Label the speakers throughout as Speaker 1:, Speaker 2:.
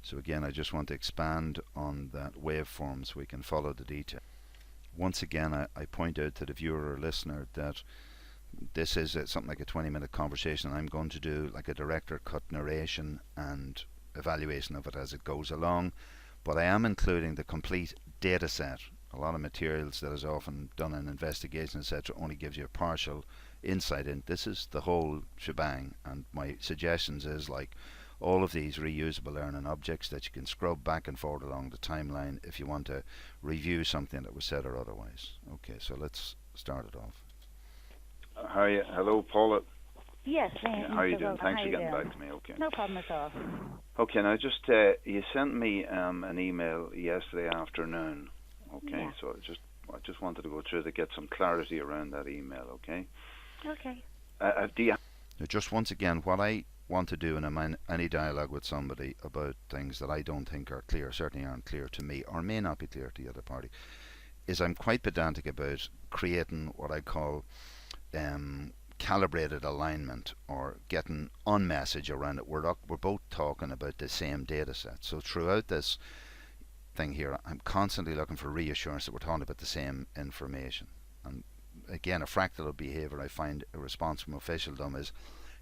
Speaker 1: So again, I just want to expand on that waveform so we can follow the detail. Once again, I point out to the viewer or listener that this is something like a 20-minute conversation. I'm going to do like a director cut narration and evaluation of it as it goes along, but I am including the complete data set. A lot of materials that is often done in investigation, etc., only gives you a partial insight in. This is the whole shebang, and my suggestions is like all of these reusable learning objects that you can scrub back and forward along the timeline if you want to review something that was said or otherwise. Okay, so let's start it off.
Speaker 2: How are you? Hello, Paula.
Speaker 3: Yes,
Speaker 2: how are you doing? Thanks for getting back to me. Okay.
Speaker 3: No problem at all.
Speaker 2: Okay, now just you sent me an email yesterday afternoon. Okay,
Speaker 3: yeah.
Speaker 2: So I just wanted to go through to get some clarity around that email. Okay.
Speaker 3: Okay.
Speaker 1: Just once again, what I want to do in any dialogue with somebody about things that I don't think are clear, certainly aren't clear to me, or may not be clear to the other party, is I'm quite pedantic about creating what I call calibrated alignment, or getting on message around it. We're both talking about the same data set. So throughout this thing here, I'm constantly looking for reassurance that we're talking about the same information. And again, a fractal of behaviour I find a response from officialdom is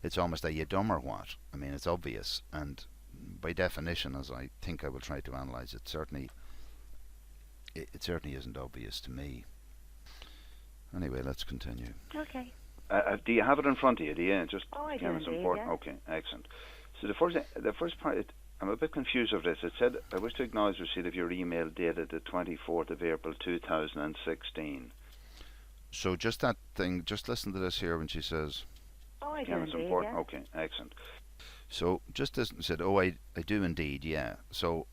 Speaker 1: it's almost, are you dumb or what? I mean, it's obvious, and by definition, as I think I will try to analyse it, certainly isn't obvious to me. Anyway, let's continue.
Speaker 3: Okay.
Speaker 2: Do you have it in front of you? Do you? Just
Speaker 3: I do. Indeed,
Speaker 2: important.
Speaker 3: Yeah.
Speaker 2: Okay, excellent. So the first part, I'm a bit confused of this. It said, I wish to acknowledge receipt of your email dated the 24th of April 2016.
Speaker 1: So just that thing, just listen to this here when she says,
Speaker 3: I do. Indeed,
Speaker 2: important.
Speaker 3: yeah.
Speaker 2: Okay, excellent.
Speaker 1: So just as said, I do indeed, yeah. So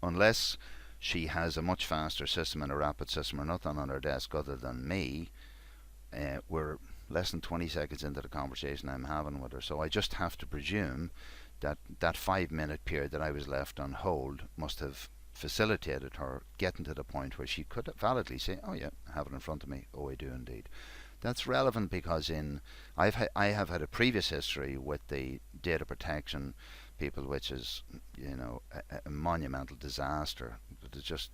Speaker 1: unless she has a much faster system and a rapid system or nothing on her desk other than me, we're less than 20 seconds into the conversation I'm having with her. So I just have to presume that 5-minute period that I was left on hold must have facilitated her getting to the point where she could validly say, oh yeah, I have it in front of me. Oh, I do indeed. That's relevant because I have had a previous history with the data protection people, which is, a monumental disaster. It has just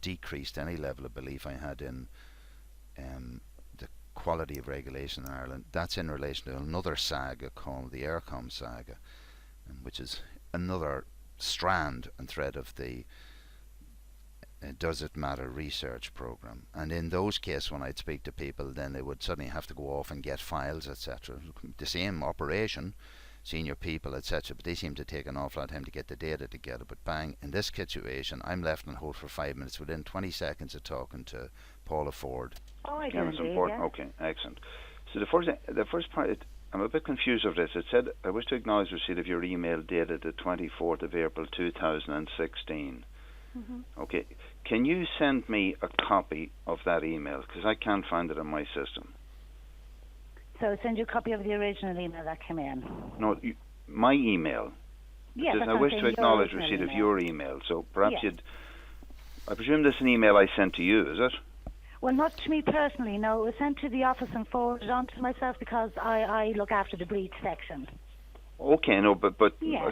Speaker 1: decreased any level of belief I had in the quality of regulation in Ireland. That's in relation to another saga called the Aircom saga, which is another strand and thread of the Does It Matter research program. And in those cases, when I'd speak to people, then they would suddenly have to go off and get files, etc. The same operation, senior people, etc. But they seem to take an awful lot of time to get the data together. But bang, in this situation, I'm left on hold for 5 minutes within 20 seconds of talking to Paula Forde.
Speaker 3: Oh, I do.
Speaker 2: Yeah,
Speaker 3: indeed,
Speaker 2: important.
Speaker 3: Yeah.
Speaker 2: Okay, excellent. So the first part, I'm a bit confused of this. It said, I wish to acknowledge receipt of your email dated the 24th of April 2016.
Speaker 3: Mm-hmm.
Speaker 2: Okay, can you send me a copy of that email? Because I can't find it in my system.
Speaker 3: So send you a copy of the original email that came in.
Speaker 2: No, my email.
Speaker 3: Yes,
Speaker 2: I wish to acknowledge receipt of your email. So perhaps I presume this is an email I sent to you, is it?
Speaker 3: Well, not to me personally, no. It was sent to the office and forwarded on to myself because I look after the breach section.
Speaker 2: Okay, no, but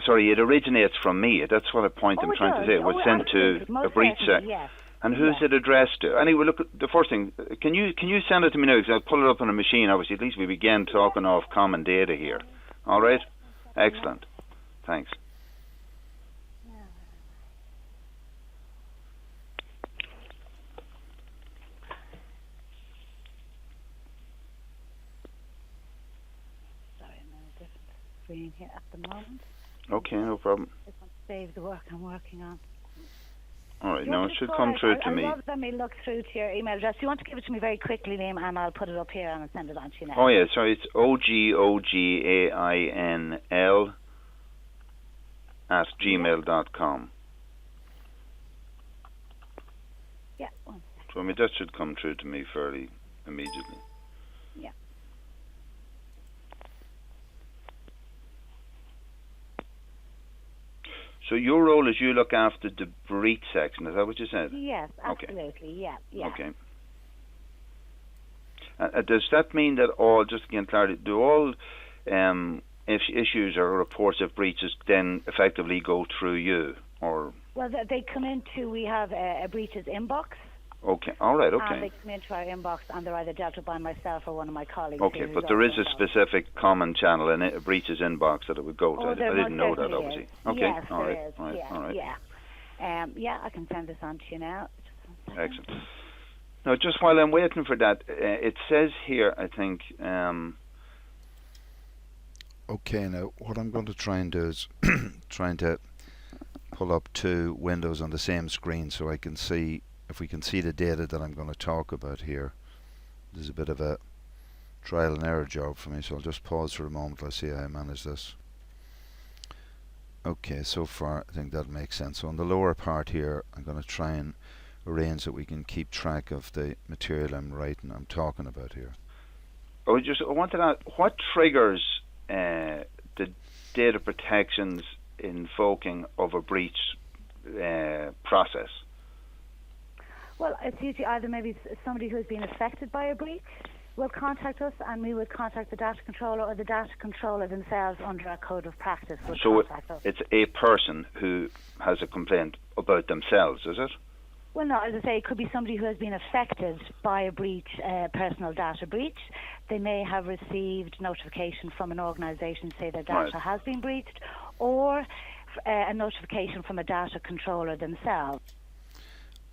Speaker 2: sorry, it originates from me. That's what I'm trying to say. It was sent to a breach section.
Speaker 3: Yes.
Speaker 2: And who's it addressed to? Anyway, look, the first thing, can you send it to me now? Because I'll pull it up on a machine, obviously. At least we begin talking off common data here. All right? Excellent. Thanks.
Speaker 3: Sorry, I'm on a different screen here at the moment.
Speaker 2: Okay, no problem.
Speaker 3: I just want to save the work I'm working on.
Speaker 2: All right, now it should come through to me.
Speaker 3: Let me look through to your email address. Do you want to give it to me very quickly, Liam, and I'll put it up here and I'll send it on to you now.
Speaker 2: Oh, yeah, sorry, it's OGOGAINL @gmail.com.
Speaker 3: Yeah, 1 second.
Speaker 2: So, I mean, that should come through to me fairly immediately.
Speaker 3: Yeah.
Speaker 2: So your role is you look after the breach section, is that what you said?
Speaker 3: Yes, absolutely,
Speaker 2: okay.
Speaker 3: Yeah.
Speaker 2: Okay. Does that mean that just again clarity, do all issues or reports of breaches then effectively go through you, or?
Speaker 3: Well, they come into, we have a breaches inbox.
Speaker 2: Okay, all right, okay.
Speaker 3: And they come into our inbox and they're either dealt with by myself or one of my colleagues.
Speaker 2: Okay, but there is a specific common channel in a breaches inbox that it would go to. I didn't know that, obviously. Okay,
Speaker 3: yes,
Speaker 2: all right,
Speaker 3: there is.
Speaker 2: all right,
Speaker 3: Yeah,
Speaker 2: all right.
Speaker 3: Yeah, I can send this on to you now.
Speaker 2: Excellent. Now, just while I'm waiting for that, it says here, I think...
Speaker 1: Okay, now what I'm going to try and do is trying to pull up two windows on the same screen so I can see, if we can see the data that I'm going to talk about here. There's a bit of a trial and error job for me, so I'll just pause for a moment. Let's see how I manage this. Okay, so far I think that makes sense. So on the lower part here, I'm going to try and arrange that we can keep track of the material I'm talking about here.
Speaker 2: I wanted to ask, what triggers the data protections invoking of a breach process?
Speaker 3: Well, it's usually either maybe somebody who's been affected by a breach will contact us, and we would contact the data controller, or the data controller themselves under our code of practice would contact us.
Speaker 2: It's a person who has a complaint about themselves, is it?
Speaker 3: Well, no, as I say, it could be somebody who has been affected by a breach, personal data breach. They may have received notification from an organisation, say their data has been breached, or a notification from a data controller themselves.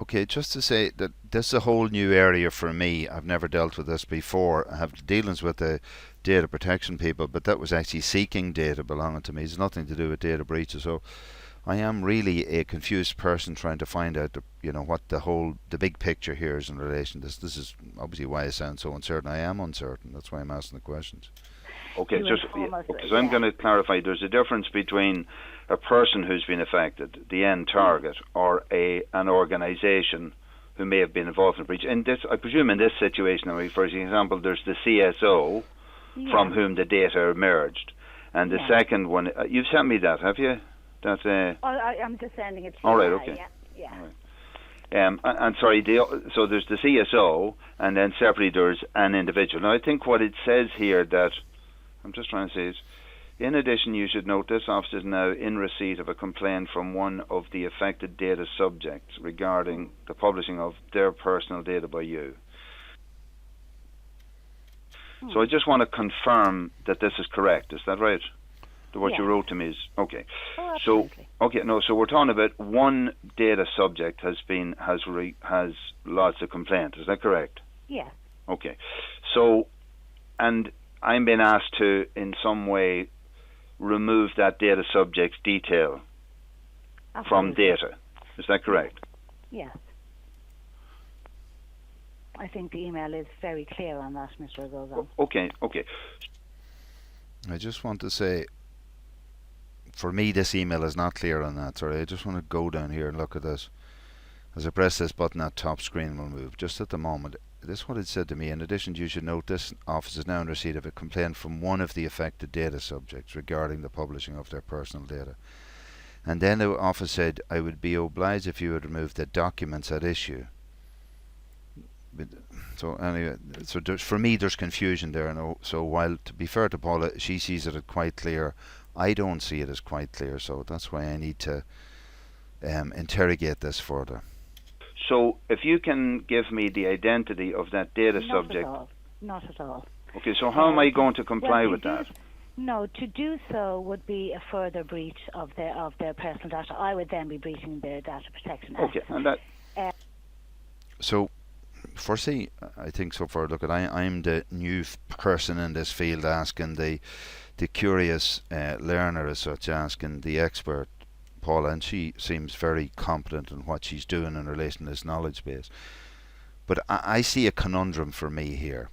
Speaker 1: Okay, just to say that this is a whole new area for me. I've never dealt with this before. I have dealings with the data protection people, but that was actually seeking data belonging to me. It's nothing to do with data breaches. So I am really a confused person trying to find out, what the big picture here is in relation to this. This is obviously why I sound so uncertain. I am uncertain. That's why I'm asking the questions.
Speaker 2: Okay, so I'm going to clarify. There's a difference between a person who's been affected, the end target, or an organisation who may have been involved in a breach. In this, I presume, in this situation, for example, there's the CSO from whom the data emerged, and the second one. You've sent me that, have you?
Speaker 3: I'm just sending it to you.
Speaker 2: All right, okay.
Speaker 3: Yeah.
Speaker 2: All right. And sorry, so there's the CSO, and then separately there's an individual. Now, I think what it says here that I'm just trying to say is, in addition, you should note this office is now in receipt of a complaint from one of the affected data subjects regarding the publishing of their personal data by you. So I just want to confirm that this is correct. Is that right? What you wrote to me is okay.
Speaker 3: Oh, absolutely.
Speaker 2: So we're talking about one data subject has lodged a complaint. Is that correct?
Speaker 3: Yeah.
Speaker 2: Okay. So, and I'm being asked to in some way remove that data subject's detail from data. Is that correct?
Speaker 3: Yes. I think the email is very clear on that, Mr. O'Gozan.
Speaker 2: Okay.
Speaker 1: I just want to say, for me, this email is not clear on that. Sorry, I just want to go down here and look at this. As I press this button, that top screen will move. Just at the moment, this is what it said to me. In addition, you should note this office is now in receipt of a complaint from one of the affected data subjects regarding the publishing of their personal data. And then the office said, I would be obliged if you would remove the documents at issue. So anyway, for me there's confusion there. So while, to be fair to Paula, she sees it as quite clear, I don't see it as quite clear. So that's why I need to interrogate this further.
Speaker 2: So if you can give me the identity of that data subject.
Speaker 3: Not at all.
Speaker 2: Okay, so how am I going to comply with that?
Speaker 3: No, to do so would be a further breach of their personal data. I would then be breaching their data protection act.
Speaker 2: Okay, and that.
Speaker 1: So, firstly, I think so far. Look, I'm the new person in this field, asking the curious learner as such, asking the expert, Paula, and she seems very competent in what she's doing in relation to this knowledge base. But I see a conundrum for me here.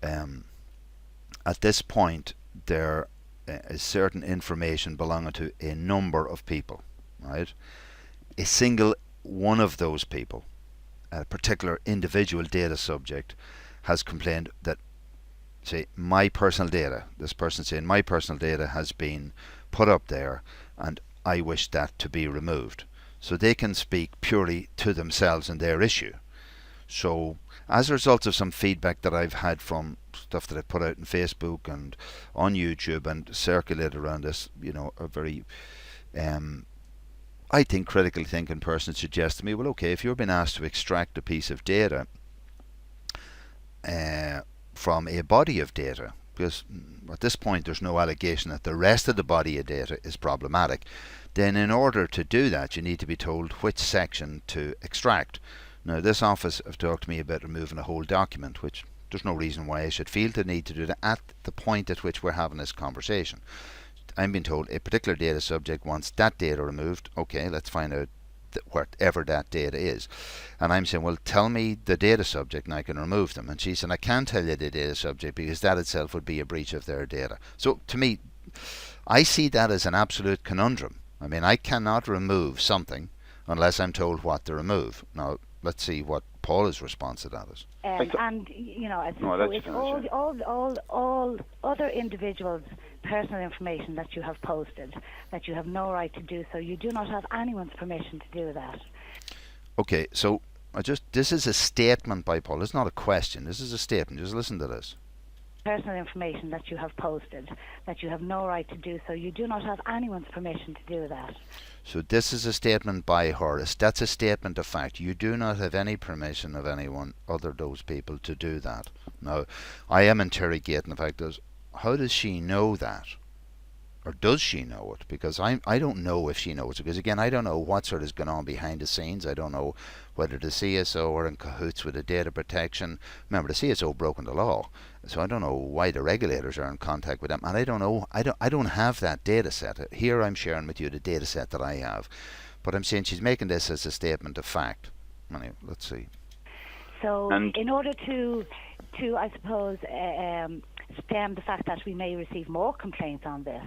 Speaker 1: At this point, there is certain information belonging to a number of people, right? A single one of those people, a particular individual data subject, has complained that, say, my personal data, this person saying my personal data has been put up there and I wish that to be removed. So they can speak purely to themselves and their issue. So as a result of some feedback that I've had from stuff that I put out on Facebook and on YouTube and circulated around this, a very I think critically thinking person suggests to me, well, okay, if you're being asked to extract a piece of data from a body of data, because at this point there's no allegation that the rest of the body of data is problematic, then in order to do that you need to be told which section to extract. Now this office have talked to me about removing a whole document, which there's no reason why I should feel the need to do that at the point at which we're having this conversation. I'm being told a particular data subject wants that data removed. Okay, let's find out whatever that data is. And I'm saying, well, tell me the data subject and I can remove them. And she's saying, I can't tell you the data subject because that itself would be a breach of their data. So to me, I see that as an absolute conundrum. I mean, I cannot remove something unless I'm told what to remove. Now, let's see what Paula's response to that is.
Speaker 3: And it's all other individuals' personal information that you have posted, that you have no right to do so. You do not have anyone's permission to do that.
Speaker 1: Okay, so this is a statement by Paula. It's not a question. This is a statement. Just listen to this.
Speaker 3: Personal information that you have posted, that you have no right to do so. You do not have anyone's permission to do that.
Speaker 1: So this is a statement by her. That's a statement of fact. You do not have any permission of anyone other those people to do that. Now, I am interrogating the fact is, how does she know that? Or does she know it? Because I don't know if she knows it. Because again, I don't know what sort is going on behind the scenes. I don't know whether the CSO are in cahoots with the data protection. Remember, the CSO broken the law, so I don't know why the regulators are in contact with them. And I don't know. I don't have that data set. Here I'm sharing with you the data set that I have, but I'm saying she's making this as a statement of fact. Anyway, let's see.
Speaker 3: So, in order to I suppose stem the fact that we may receive more complaints on this.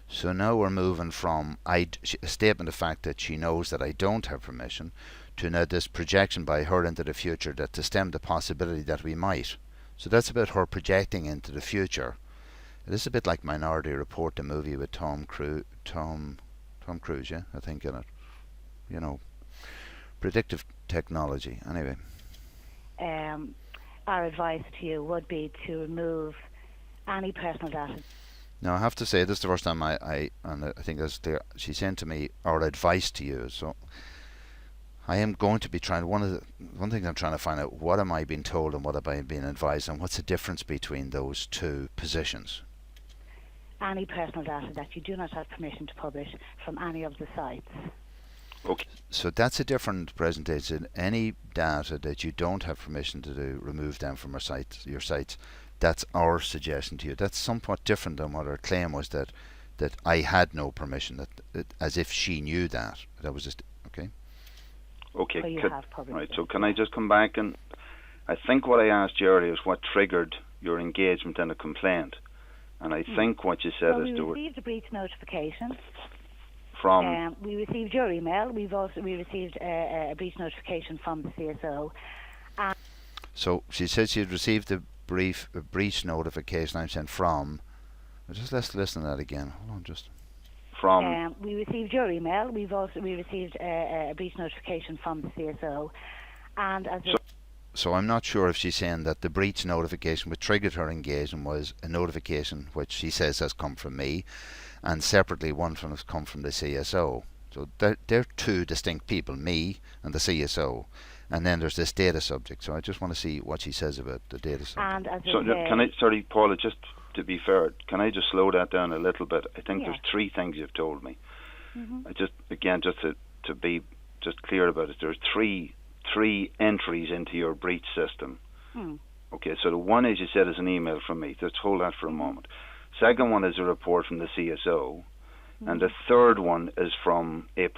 Speaker 1: So now we're moving from a statement of fact that she knows that I don't have permission to now this projection by her into the future that to stem the possibility that we might. So that's about her projecting into the future. It is a bit like Minority Report, the movie with Tom Cruise, yeah, I think in it. Predictive technology. Anyway.
Speaker 3: Our advice to you would be to remove any personal data.
Speaker 1: Now I have to say this is the first time I think that's clear. She sent to me our advice to you. So I am going to be trying. One thing I'm trying to find out, what am I being told and what am I being advised, and what's the difference between those two positions?
Speaker 3: Any personal data that you do not have permission to publish from any of the sites.
Speaker 1: Okay. So that's a different presentation. Any data that you don't have permission to do, remove them from your sites. That's our suggestion to you. That's somewhat different than what her claim was that I had no permission, that as if she knew that. That was just okay.
Speaker 2: Okay.
Speaker 3: So
Speaker 2: right. So can I just come back, and I think what I asked you earlier is what triggered your engagement in a complaint, and I think what you said is
Speaker 3: we received a breach notification.
Speaker 2: From
Speaker 3: we received your email. We received a breach notification from the CSO.
Speaker 1: So she said she had received a breach notification. I'm saying from. Let's listen to that again. Hold on, just.
Speaker 2: From.
Speaker 3: We received your email. We received a breach notification from the CSO, and as.
Speaker 1: So I'm not sure if she's saying that the breach notification which triggered her engagement was a notification which she says has come from me, and separately one from has come from the CSO. So they're two distinct people, me and the CSO, and then there's this data subject. So I just want to see what she says about the data subject.
Speaker 2: And sorry, Paula, just to be fair, can I just slow that down a little bit? I think there's three things you've told me.
Speaker 3: Mm-hmm.
Speaker 2: Just to be just clear about it, there's three entries into your breach system. Okay, so the one, as you said, is an email from me. Let's hold that for a moment. Second one is a report from the CSO, and the third one is from a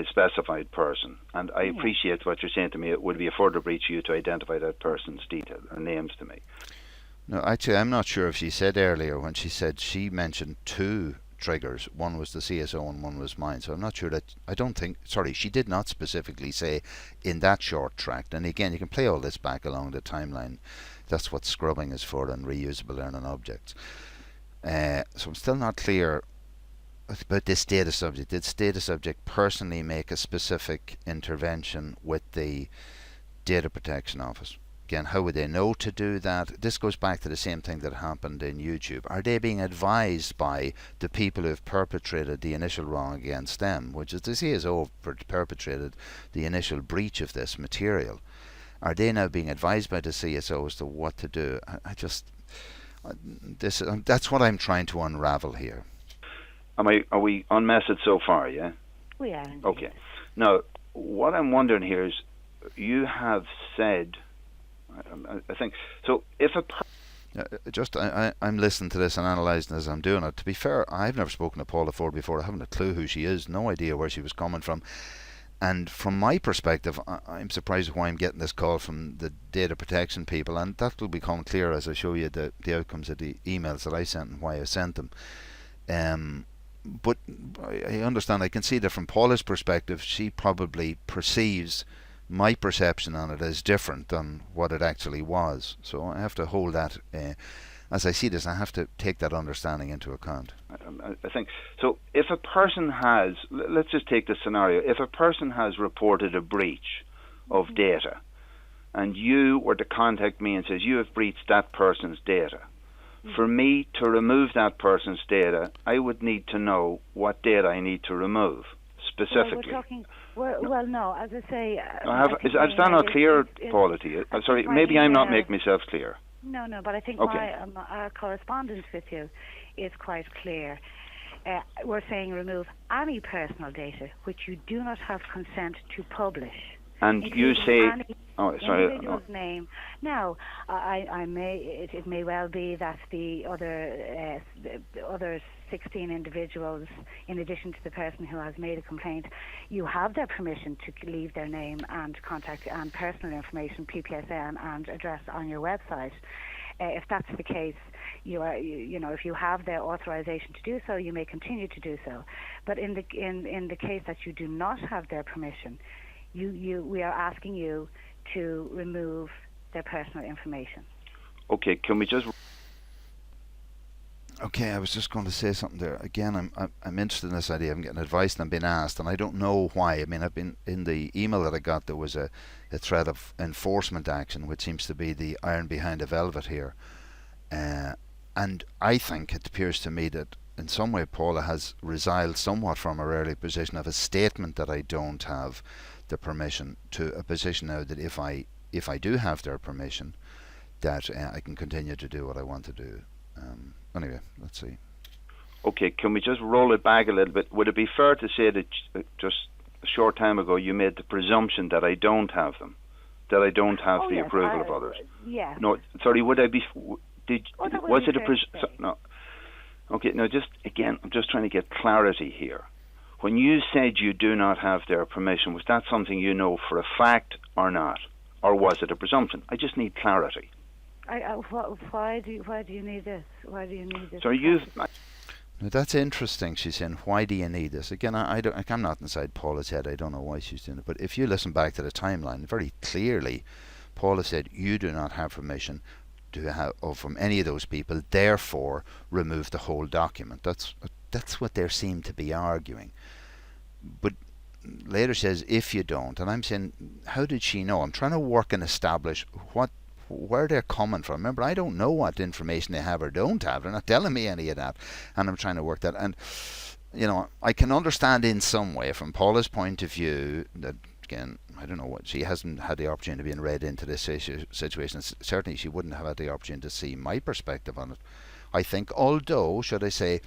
Speaker 2: specified person. And I appreciate what you're saying to me. It would be a further breach for you to identify that person's detail or names to me.
Speaker 1: No, actually, I'm not sure if she said earlier when she said she mentioned two triggers. One was the CSO and one was mine. So I'm not sure that. She did not specifically say in that short tract. And again, you can play all this back along the timeline. That's what scrubbing is for, and reusable learning objects. So I'm still not clear about this data subject. Did this data subject personally make a specific intervention with the Data Protection Office. Again, how would they know to do that? This goes back to the same thing that happened in YouTube. Are they being advised by the people who have perpetrated the initial wrong against them, which is the CSO perpetrated the initial breach of this material? Are they now being advised by the CSO as to what to do? That's what I'm trying to unravel here.
Speaker 2: Are we on message so far? Yeah.
Speaker 3: We are.
Speaker 2: Okay. Now, what I'm wondering here is, you have said, I think so. If
Speaker 1: I'm listening to this and analysing as I'm doing it. To be fair, I've never spoken to Paula Forde before. I haven't a clue who she is. No idea where she was coming from. And from my perspective, I'm surprised why I'm getting this call from the data protection people, and that will become clear as I show you the outcomes of the emails that I sent and why I sent them. But I understand. I can see that from Paula's perspective, she probably perceives my perception on it as different than what it actually was. So I have to hold that. As I see this, I have to take that understanding into account.
Speaker 2: I think so. If a person has, let's just take this scenario. If a person has reported a breach of data, and you were to contact me and says you have breached that person's data, for me to remove that person's data, I would need to know what data I need to remove specifically.
Speaker 3: Well, no, as I say...
Speaker 2: is that not clear, Paula, to you? Sorry, maybe I'm not making myself clear.
Speaker 3: No, but I think our correspondence with you is quite clear. We're saying remove any personal data which you do not have consent to publish.
Speaker 2: And you say...
Speaker 3: individual's name. Now, it may well be that the other 16 individuals, in addition to the person who has made a complaint, you have their permission to leave their name and contact and personal information, PPSN and address on your website. If that's the case, if you have their authorization to do so, you may continue to do so. But in the case that you do not have their permission, we are asking you to remove their personal information.
Speaker 2: Okay, can we just...
Speaker 1: Okay, I was just going to say something there. Again, I'm interested in this idea. I'm getting advice and I'm being asked, and I don't know why. I mean, I've been in the email that I got. There was a threat of enforcement action, which seems to be the iron behind the velvet here. And I think it appears to me that in some way Paula has resiled somewhat from her early position of a statement that I don't have the permission to a position now that if I do have their permission, that I can continue to do what I want to do. Anyway, let's see.
Speaker 2: Okay, can we just roll it back a little bit? Would it be fair to say that just a short time ago you made the presumption that I don't have them, that I don't have the approval of others?
Speaker 3: Yeah.
Speaker 2: No, sorry. Would I be? Was it a presumption? No. Okay. Now, just again, I'm just trying to get clarity here. When you said you do not have their permission, was that something you know for a fact or not, or was it a presumption? I just need clarity.
Speaker 3: Why do you need this? Why do you need this?
Speaker 2: So
Speaker 1: now that's interesting. She's saying, "Why do you need this?" Again, I'm not inside Paula's head. I don't know why she's doing it. But if you listen back to the timeline, very clearly, Paula said, "You do not have permission to have from any of those people. Therefore, remove the whole document." That's what they seem to be arguing. But later says, "If you don't," and I'm saying, how did she know? I'm trying to work and establish where they're coming from. Remember, I don't know what information they have or don't have. They're not telling me any of that, and I'm trying to work that. And I can understand in some way from Paula's point of view that, again, I don't know what, she hasn't had the opportunity of being read into this situation. Certainly she wouldn't have had the opportunity to see my perspective on it. I think, although, should I say,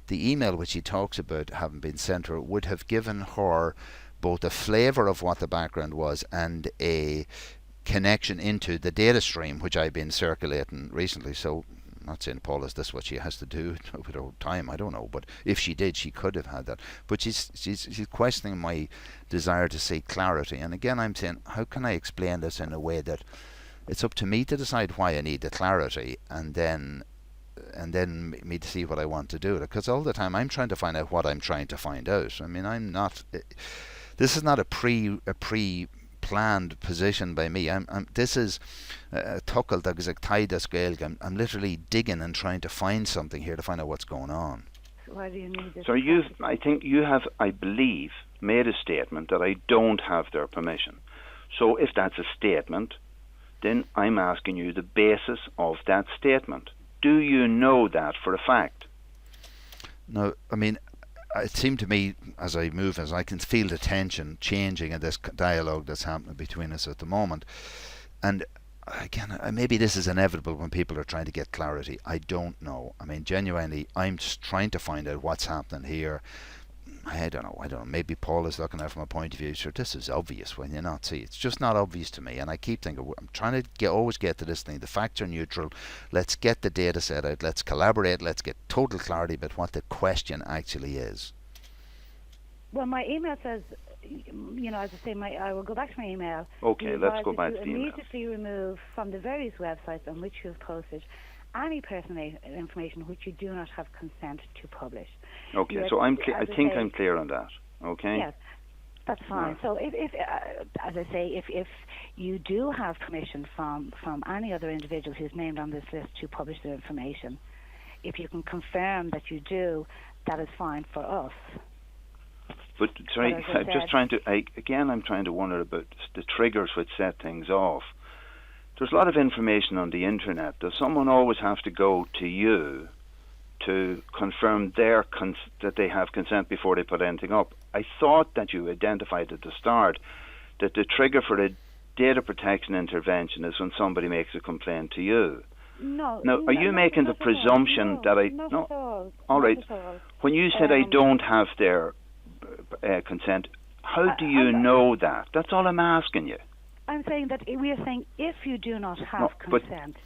Speaker 1: the email which he talks about having been sent her would have given her both a flavour of what the background was and a connection into the data stream which I've been circulating recently. So I'm not saying, Paul, is this what she has to do with her time? I don't know, but if she did, she could have had that. But she's questioning my desire to see clarity. And again, I'm saying, how can I explain this in a way that it's up to me to decide why I need the clarity, and then me to see what I want to do. Because all the time I'm trying to find out what I'm trying to find out. I mean, this is not a pre-planned position by me. This is a tuckle that is a tide scale. I'm literally digging and trying to find something here to find out what's going on.
Speaker 3: So why do you need this?
Speaker 2: So I think you have, I believe, made a statement that I don't have their permission. So if that's a statement, then I'm asking you the basis of that statement. Do you know that for a fact?
Speaker 1: No, I mean, it seemed to me as I can feel the tension changing in this dialogue that's happening between us at the moment. And again, maybe this is inevitable when people are trying to get clarity. I don't know. I mean, genuinely, I'm just trying to find out what's happening here. I don't know. Maybe Paul is looking at it from a point of view. Sure, this is obvious when you not see. It's just not obvious to me. And I keep thinking, I'm trying to always get to this thing. The facts are neutral. Let's get the data set out. Let's collaborate. Let's get total clarity about what the question actually is.
Speaker 3: Well, my email says, as I say, I will go back to my email.
Speaker 2: Okay, let's go back to the email.
Speaker 3: Immediately remove from the various websites on which you have posted any personal information which you do not have consent to publish.
Speaker 2: Okay, so I think I'm clear on that. Okay.
Speaker 3: Yes, that's fine. So if as I say, if you do have permission from any other individual who's named on this list to publish their information, if you can confirm that you do, that is fine for us.
Speaker 2: But sorry, I'm just trying to. I'm trying to wonder about the triggers which set things off. There's a lot of information on the internet. Does someone always have to go to you to confirm that they have consent before they put anything up? I thought that you identified at the start that the trigger for a data protection intervention is when somebody makes a complaint to you.
Speaker 3: No.
Speaker 2: Now, are you making the presumption that I...
Speaker 3: Not at all.
Speaker 2: All right.
Speaker 3: Not at all.
Speaker 2: When you said I don't have their consent, how do you know that? That's all I'm asking you.
Speaker 3: I'm saying that we are saying if you do not have consent.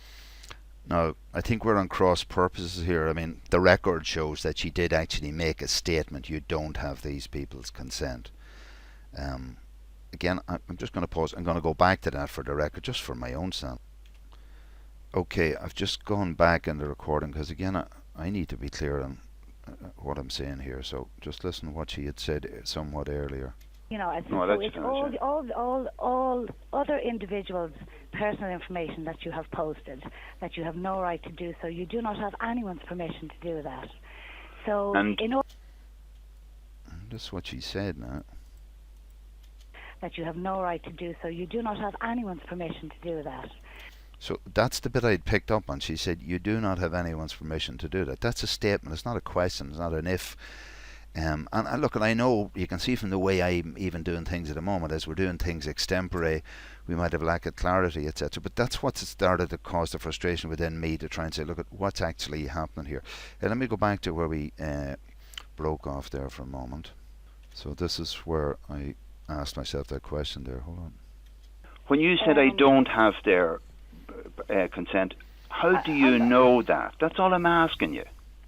Speaker 1: No, I think we're on cross purposes here. I mean, the record shows that she did actually make a statement. You don't have these people's consent. Again, I'm just going to pause. I'm going to go back to that for the record, just for my own sense. Okay, I've just gone back in the recording because, again, I need to be clear on what I'm saying here. So just listen to what she had said somewhat earlier.
Speaker 3: It's all other individuals' personal information that you have posted, that you have no right to do so. You do not have anyone's permission to do that. So,
Speaker 1: that's what she said now.
Speaker 3: That you have no right to do so. You do not have anyone's permission to do that.
Speaker 1: So that's the bit I'd picked up on. She said, you do not have anyone's permission to do that. That's a statement. It's not a question. It's not an if. And look, and I know you can see from the way I'm even doing things at the moment, as we're doing things extempore, we might have lack of clarity, etc. But that's what's started to cause the frustration within me to try and say, look at what's actually happening here. Let me go back to where we broke off there for a moment. So this is where I asked myself that question there. Hold on.
Speaker 2: When you said I don't have their consent, how do you know that? That's all I'm asking you.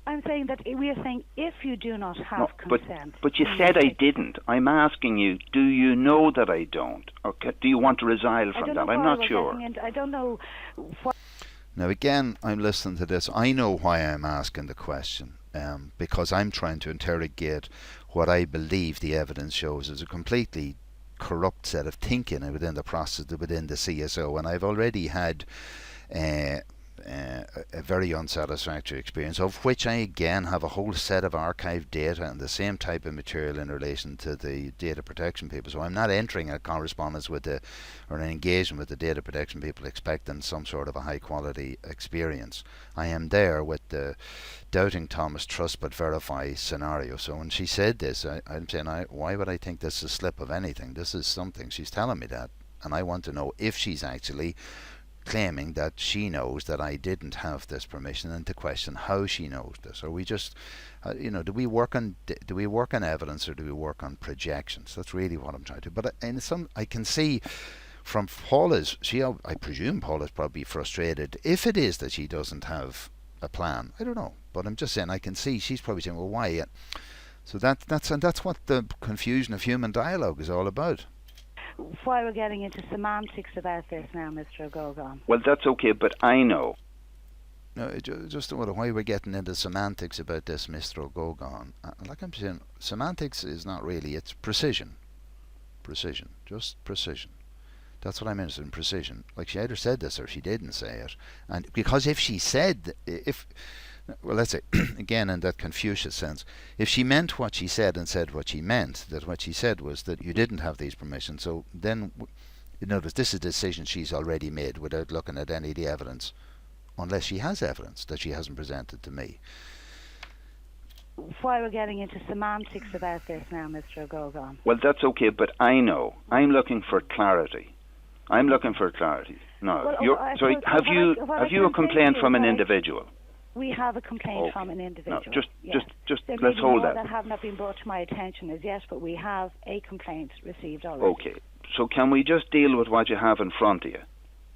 Speaker 3: I'm saying that we are saying if you do not have consent.
Speaker 2: But you said I didn't. I'm asking you, do you know that I don't? Or do you want to resile from that? I'm not sure.
Speaker 3: I don't know what.
Speaker 1: Now again, I'm listening to this. I know why I'm asking the question. Because I'm trying to interrogate what I believe the evidence shows is a completely corrupt set of thinking within the process, within the CSO. And I've already had a very unsatisfactory experience, of which I again have a whole set of archived data and the same type of material in relation to the data protection people. So I'm not entering a correspondence with or an engagement with the data protection people expecting some sort of a high quality experience. I am there with the doubting Thomas, trust but verify scenario. So when she said this, I'm saying, why would I think this is a slip of anything? This is something. She's telling me that, and I want to know if she's actually claiming that she knows that I didn't have this permission, and to question how she knows this. Or we just, do we work on evidence, or do we work on projections? That's really what I'm trying to. But I can see from Paula's, I presume Paula's probably frustrated if it is that she doesn't have a plan. I don't know, but I'm just saying I can see she's probably saying, well, why? So that's what the confusion of human dialogue is all about.
Speaker 3: Why we're getting into semantics about this now, Mr. O'Gogan.
Speaker 2: Well, that's okay, but I know.
Speaker 1: No, just why we're getting into semantics about this, Mr. O'Gogan. Like I'm saying, semantics is not really, it's precision. Precision, just precision. That's what I'm interested in, precision. Like she either said this or she didn't say it. And because if she said, well, let's say, again, in that Confucius sense, if she meant what she said and said what she meant, that what she said was that you didn't have these permissions, so then In other words, this is a decision she's already made without looking at any of the evidence, unless she has evidence that she hasn't presented to me.
Speaker 3: Why we're getting into semantics about this now, Mr. Gogan?
Speaker 2: Well, that's okay, but I know. I'm looking for clarity. I'm looking for clarity. No,
Speaker 3: Well,
Speaker 2: sorry. Have you a complaint from an individual?
Speaker 3: We have a complaint from an individual.
Speaker 2: No, just
Speaker 3: there
Speaker 2: let's hold that.
Speaker 3: That have not been brought to my attention as yet, but we have a complaint received already.
Speaker 2: Okay. So can we just deal with what you have in front of you?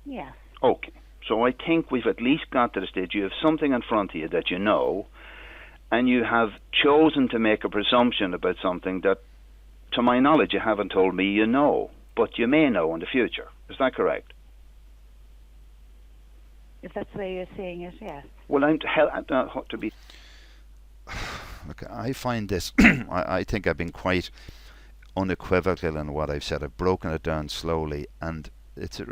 Speaker 3: Yes.
Speaker 2: Okay. So I think we've at least got to the stage. You have something in front of you that you know, and you have chosen to make a presumption about something that, to my knowledge, you haven't told me you know, but you may know in the future. Is that correct?
Speaker 3: If that's the way you're seeing it, yes.
Speaker 2: Well, I'm to be.
Speaker 1: Look, I find this. I think I've been quite unequivocal in what I've said. I've broken it down slowly, and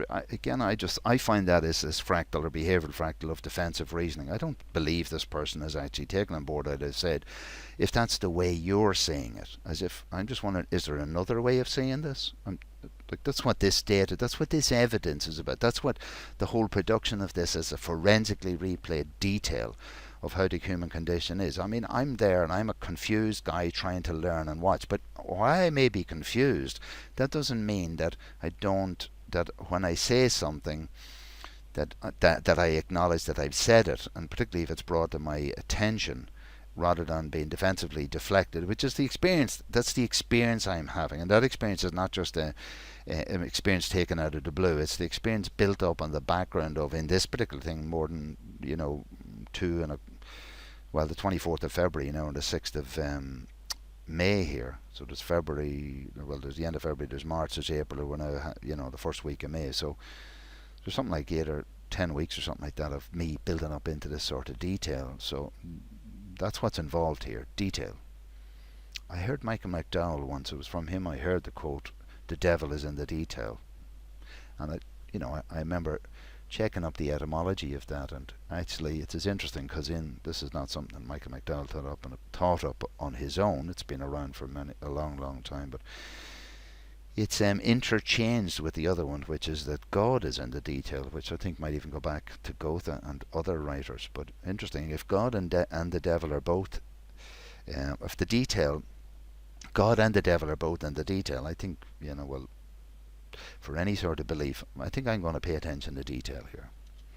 Speaker 1: I find that is this fractal or behavioural fractal of defensive reasoning. I don't believe this person has actually taken on board what I said. If that's the way you're saying it, as if I'm just wondering, is there another way of saying this? Like, that's what this data, that's what this evidence is about. That's what the whole production of this is, a forensically replayed detail of how the human condition is. I mean, I'm there and I'm a confused guy trying to learn and watch. But while I may be confused, that doesn't mean that that when I say something that I acknowledge that I've said it, and particularly if it's brought to my attention, rather than being defensively deflected, which is the experience. That's the experience I'm having, and that experience is not just an experience taken out of the blue. It's the experience built up on the background of, in this particular thing, more than the 24th of February, and the 6th of May here. So there's February. Well, there's the end of February. There's March. There's April. We're now, the first week of May. So there's something like 8 or 10 weeks or something like that of me building up into this sort of detail. So that's what's involved here, detail. I heard Michael McDowell once. It was from him I heard the quote, "The devil is in the detail." And I remember checking up the etymology of that, and actually it is interesting because this is not something that Michael McDowell thought up on his own. It's been around for a long time, but it's interchanged with the other one, which is that God is in the detail, which I think might even go back to Goethe and other writers. But interesting, if God and the devil are both, if the detail, God and the devil are both in the detail, I think, for any sort of belief, I think I'm going to pay attention to detail here.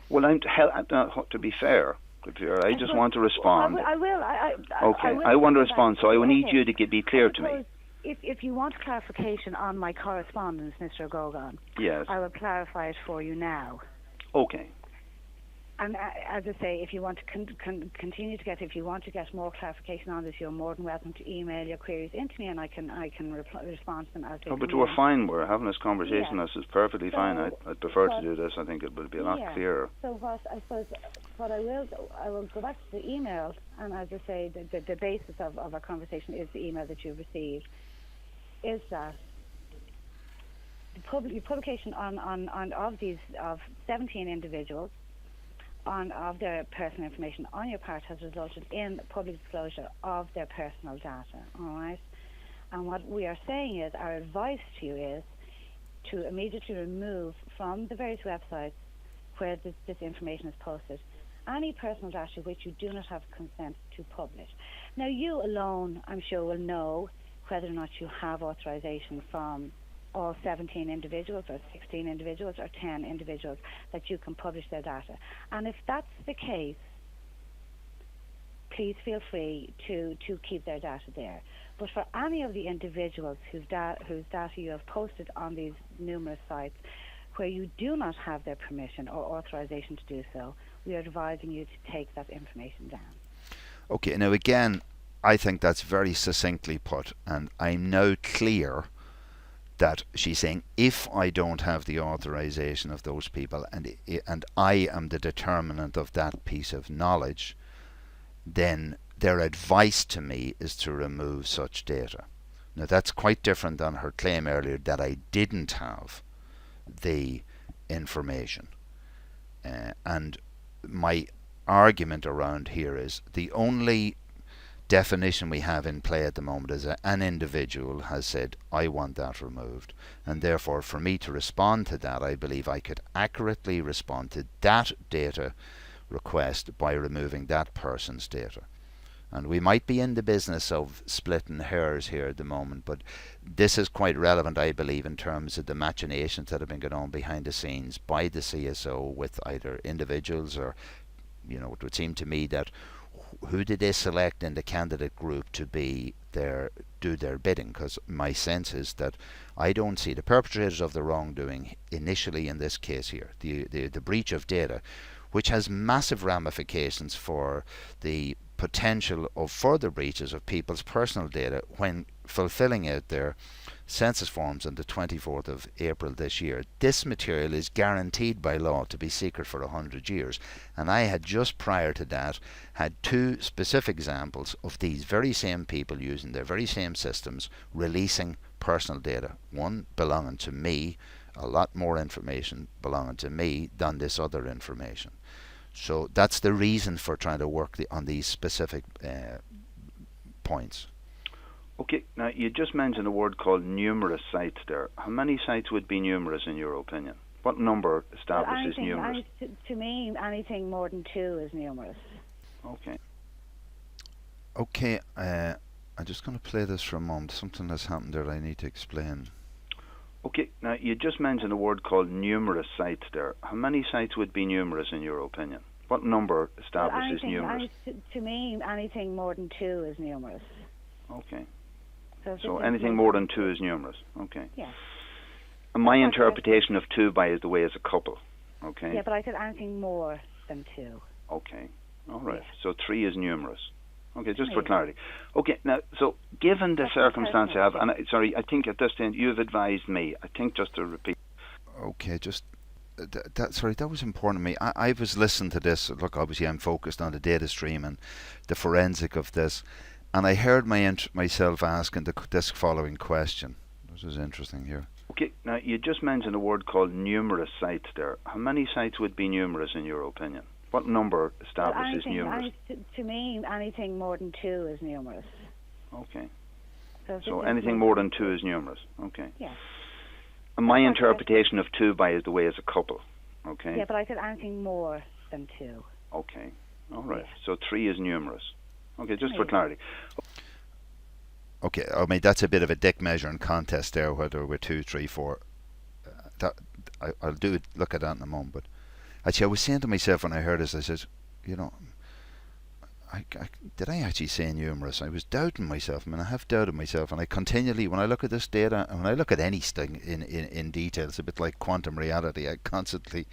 Speaker 2: Well, to be fair, I just want to respond.
Speaker 3: I will.
Speaker 2: I want to respond, so I will need you to be clear to me.
Speaker 3: If you want clarification on my correspondence, Mr. Gogan,
Speaker 2: yes,
Speaker 3: I will clarify it for you now.
Speaker 2: Okay.
Speaker 3: And as I say, if you want to continue to if you want to get more clarification on this, you're more than welcome to email your queries into me, and I can respond to them as they come
Speaker 2: but we're
Speaker 3: in.
Speaker 2: fine. We're having this conversation.
Speaker 3: Yeah.
Speaker 2: This is perfectly fine. I'd prefer to do this. I think it would be a lot clearer.
Speaker 3: So what I will go back to the email, and as I say, the basis of our conversation is the email that you've received. Is that the publication of 17 individuals of their personal information on your part has resulted in public disclosure of their personal data. All right, and what we are saying is, our advice to you is to immediately remove from the various websites where this information is posted any personal data which you do not have consent to publish. Now, you alone, I'm sure, will know whether or not you have authorization from all 17 individuals or 16 individuals or 10 individuals that you can publish their data. And if that's the case, please feel free to keep their data there. But for any of the individuals whose data you have posted on these numerous sites where you do not have their permission or authorization to do so, we are advising you to take that information down.
Speaker 1: Okay, now again, I think that's very succinctly put, and I'm now clear that she's saying, if I don't have the authorization of those people and I am the determinant of that piece of knowledge, then their advice to me is to remove such data. Now, that's quite different than her claim earlier that I didn't have the information. And my argument around here is the only definition we have in play at the moment is an individual has said, I want that removed. And therefore, for me to respond to that, I believe I could accurately respond to that data request by removing that person's data. And we might be in the business of splitting hairs here at the moment, but this is quite relevant, I believe, in terms of the machinations that have been going on behind the scenes by the CSO with either individuals or, it would seem to me that who did they select in the candidate group to be do their bidding? Because my sense is that I don't see the perpetrators of the wrongdoing initially in this case here, the breach of data, which has massive ramifications for the potential of further breaches of people's personal data when fulfilling out their census forms on the 24th of April this year. This material is guaranteed by law to be secret for 100 years. And I had just prior to that had two specific examples of these very same people using their very same systems releasing personal data. One belonging to me, a lot more information belonging to me than this other information. So that's the reason for trying to work on these specific points.
Speaker 2: Okay, now you just mentioned a word called numerous sites there. How many sites would be numerous in your opinion? What number establishes numerous?
Speaker 3: To me, anything more than 2 is numerous.
Speaker 2: Okay,
Speaker 1: I'm just going to play this for a moment. Something has happened there I need to explain.
Speaker 2: Okay, now you just mentioned a word called numerous sites there. How many sites would be numerous in your opinion? What number establishes numerous?
Speaker 3: To me, anything more than 2 is numerous.
Speaker 2: Okay. So anything more than 2 is numerous. Okay.
Speaker 3: Yeah.
Speaker 2: And my interpretation of 2, by the way, is a couple. Okay.
Speaker 3: Yeah, but I said anything more than 2.
Speaker 2: Okay. All right. Yeah. So 3 is numerous. Okay, just
Speaker 3: yeah.
Speaker 2: for clarity. Okay, now, so given the circumstance you have, and I think at this stage you've advised me, I think just to repeat.
Speaker 1: Okay, just, that was important to me. I was listening to this. Look, obviously I'm focused on the data stream and the forensic of this, and I heard myself asking this following question. This is interesting here.
Speaker 2: Okay, now you just mentioned a word called numerous sites there. How many sites would be numerous in your opinion? What number establishes numerous?
Speaker 3: To me, anything more than 2 is numerous.
Speaker 2: Okay. So anything more than 2 is numerous. Okay.
Speaker 3: Yeah.
Speaker 2: And my interpretation of 2, by the way, is a couple. Okay.
Speaker 3: Yeah, but I said anything more than 2.
Speaker 2: Okay. All right. Yeah. So 3 is numerous. Okay, just for
Speaker 3: yeah.
Speaker 2: clarity.
Speaker 1: Okay, I mean that's a bit of a dick measuring contest there, whether we're 2, 3, 4. I'll look at that in a moment, but. Actually, I was saying to myself when I heard this, I said, did I actually say numerous? I was doubting myself. I mean, I have doubted myself, and I continually, when I look at this data, and when I look at anything in detail, it's a bit like quantum reality. I constantly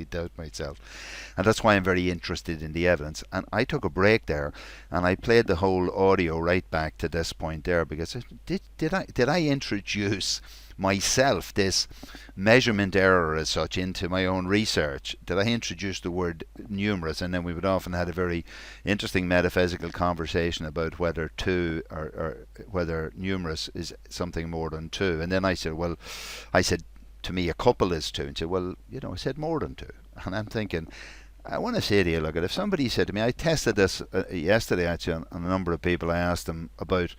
Speaker 1: doubt myself, and that's why I'm very interested in the evidence. And I took a break there, and I played the whole audio right back to this point there, because did I introduce myself this measurement error as such into my own research? Did I introduce the word numerous? And then we would often have a very interesting metaphysical conversation about whether 2 or whether numerous is something more than 2. And then I said to me a couple is 2, and said, well, I said more than 2. And I'm thinking, I want to say to you, look, if somebody said to me, I tested this yesterday actually on a number of people. I asked them about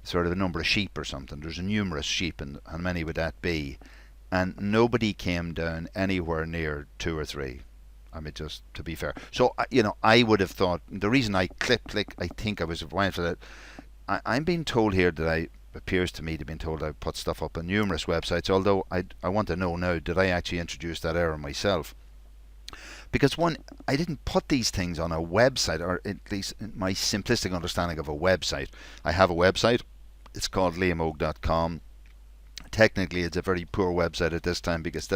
Speaker 1: sort of a number of sheep or something. There's a numerous sheep, and how many would that be? And nobody came down anywhere near 2 or 3. I mean, just to be fair. So, I would have thought, the reason I click, I think I was applying for that. I'm being told here that appears to me to be told I put stuff up on numerous websites, although I want to know now, did I actually introduce that error myself? Because one, I didn't put these things on a website, or at least my simplistic understanding of a website. I have a website. It's called liamogue.com. Technically, it's a very poor website at this time, because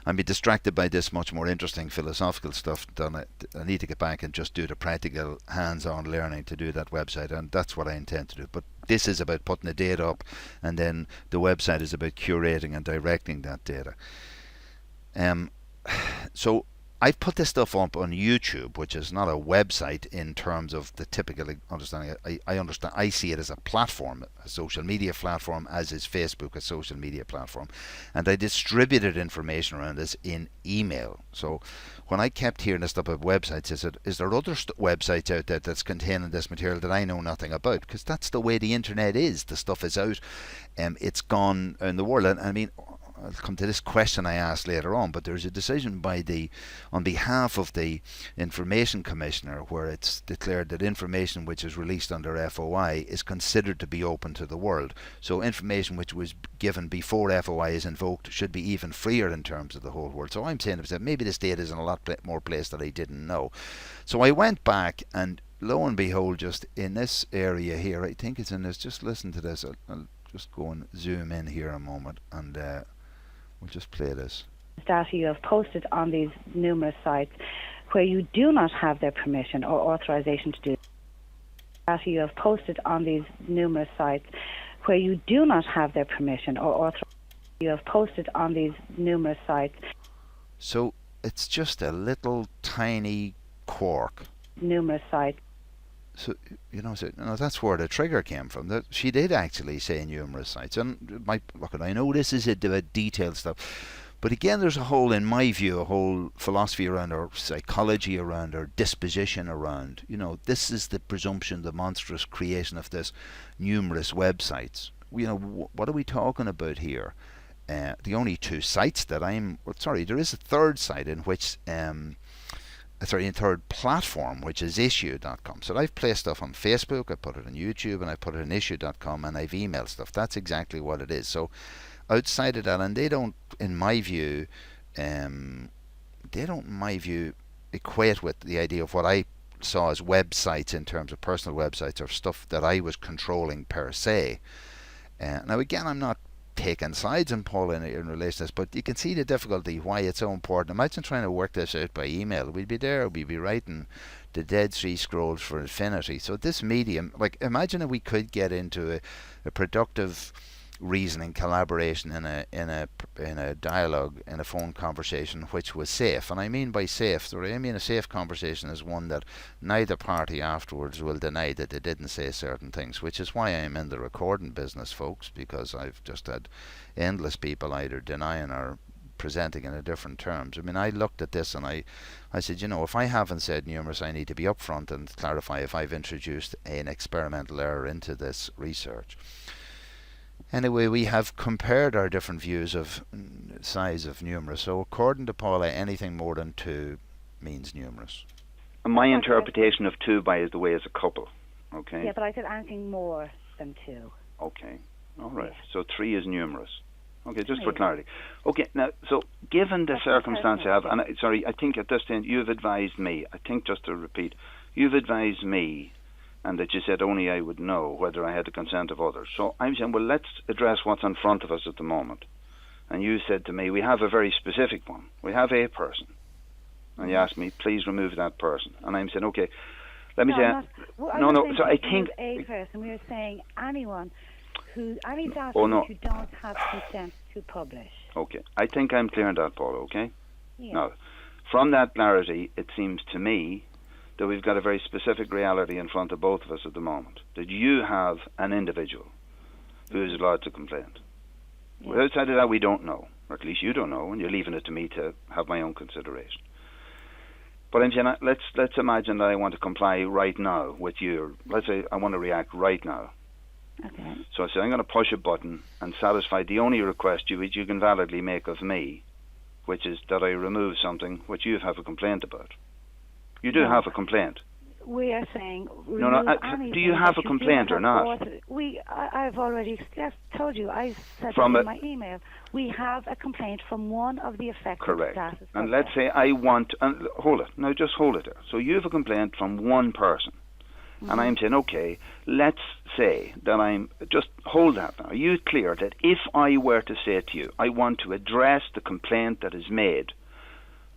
Speaker 1: I'm being distracted by this much more interesting philosophical stuff. I need to get back and just do the practical hands-on learning to do that website, and that's what I intend to do. But this is about putting the data up, and then the website is about curating and directing that data. So I've put this stuff up on YouTube, which is not a website in terms of the typical understanding. I understand. I see it as a platform, a social media platform, as is Facebook a social media platform, and I distributed information around this in email. So when I kept hearing this stuff about websites, is there other websites out there that's containing this material that I know nothing about? Because that's the way the internet is. The stuff is out, it's gone in the world. And I mean, I'll come to this question I asked later on, but there's a decision on behalf of the Information Commissioner where it's declared that information which is released under FOI is considered to be open to the world. So information which was given before FOI is invoked should be even freer in terms of the whole world. So I'm saying that maybe this data is in a lot more place that I didn't know. So I went back and lo and behold, just in this area here, I think it's in this, just listen to this. I'll just go and zoom in here a moment and we'll just play this.
Speaker 3: Data you have posted on these numerous sites where you do not have their permission or authorization to do. Data you have posted on these numerous sites where you do not have their permission or authorization. You have posted on these numerous sites.
Speaker 1: So it's just a little tiny quark.
Speaker 3: Numerous sites.
Speaker 1: So that's where the trigger came from. That she did actually say numerous sites, and I know this is a detailed stuff, but again, there's in my view, a whole philosophy around our psychology, around our disposition, around this is the presumption, the monstrous creation of this numerous websites. What are we talking about here? The only two sites that there is a third site in which. Third platform, which is issue.com. So I've placed stuff on Facebook, I put it on YouTube, and I put it on issue.com, and I've emailed stuff. That's exactly what it is. So outside of that, and they don't, in my view, equate with the idea of what I saw as websites in terms of personal websites or stuff that I was controlling per se. Now again, I'm not taking sides in Paula in relation to this, but you can see the difficulty why it's so important. Imagine trying to work this out by email. We'd be writing the Dead Sea Scrolls for infinity. So this medium, imagine if we could get into a productive reasoning collaboration in a dialogue, in a phone conversation which was safe. And I mean by safe, a safe conversation is one that neither party afterwards will deny that they didn't say certain things, which is why I'm in the recording business, folks, because I've just had endless people either denying or presenting in a different terms. I mean, I looked at this and I said, if I haven't said numerous, I need to be upfront and clarify if I've introduced an experimental error into this research. Anyway, we have compared our different views of size of numerous. So according to Paula, anything more than 2 means numerous.
Speaker 2: My interpretation of 2 is the way as a couple. Okay.
Speaker 3: Yeah, but I said anything more than 2.
Speaker 2: Okay. All right. Yeah. So 3 is numerous. Okay, just for clarity. Okay, now, so given the circumstance you have, and I think at this stage you've advised me, I think just to repeat, you've advised me, and that you said only I would know whether I had the consent of others. So I'm saying, well, let's address what's in front of us at the moment. And you said to me, we have a very specific one. We have a person. And you asked me, please remove that person. And I'm saying, okay, let me say... So I think...
Speaker 3: a person. We were saying anyone any data you don't have consent to publish.
Speaker 2: Okay. I think I'm clear on that, Paula, okay?
Speaker 3: Yeah.
Speaker 2: Now, from that clarity, it seems to me that we've got a very specific reality in front of both of us at the moment, that you have an individual who is allowed to complain. Yeah. Well, outside of that, we don't know, or at least you don't know, and you're leaving it to me to have my own consideration. But I'm saying, let's imagine that I want to comply right now with you. Let's say I want to react right now.
Speaker 3: Okay.
Speaker 2: So I say I'm going to push a button and satisfy the only request which you can validly make of me, which is that I remove something which you have a complaint about. You do have a complaint.
Speaker 3: We are saying
Speaker 2: do you have a complaint or not?
Speaker 3: I've already told you. I said in my email. We have a complaint from one of the affected
Speaker 2: Correct.
Speaker 3: Status.
Speaker 2: And let's say I want... hold it. Now just hold it there. So you have a complaint from one person. Mm-hmm. And I'm saying, okay, let's say that I'm... Just hold that now. Are you clear that if I were to say to you, I want to address the complaint that is made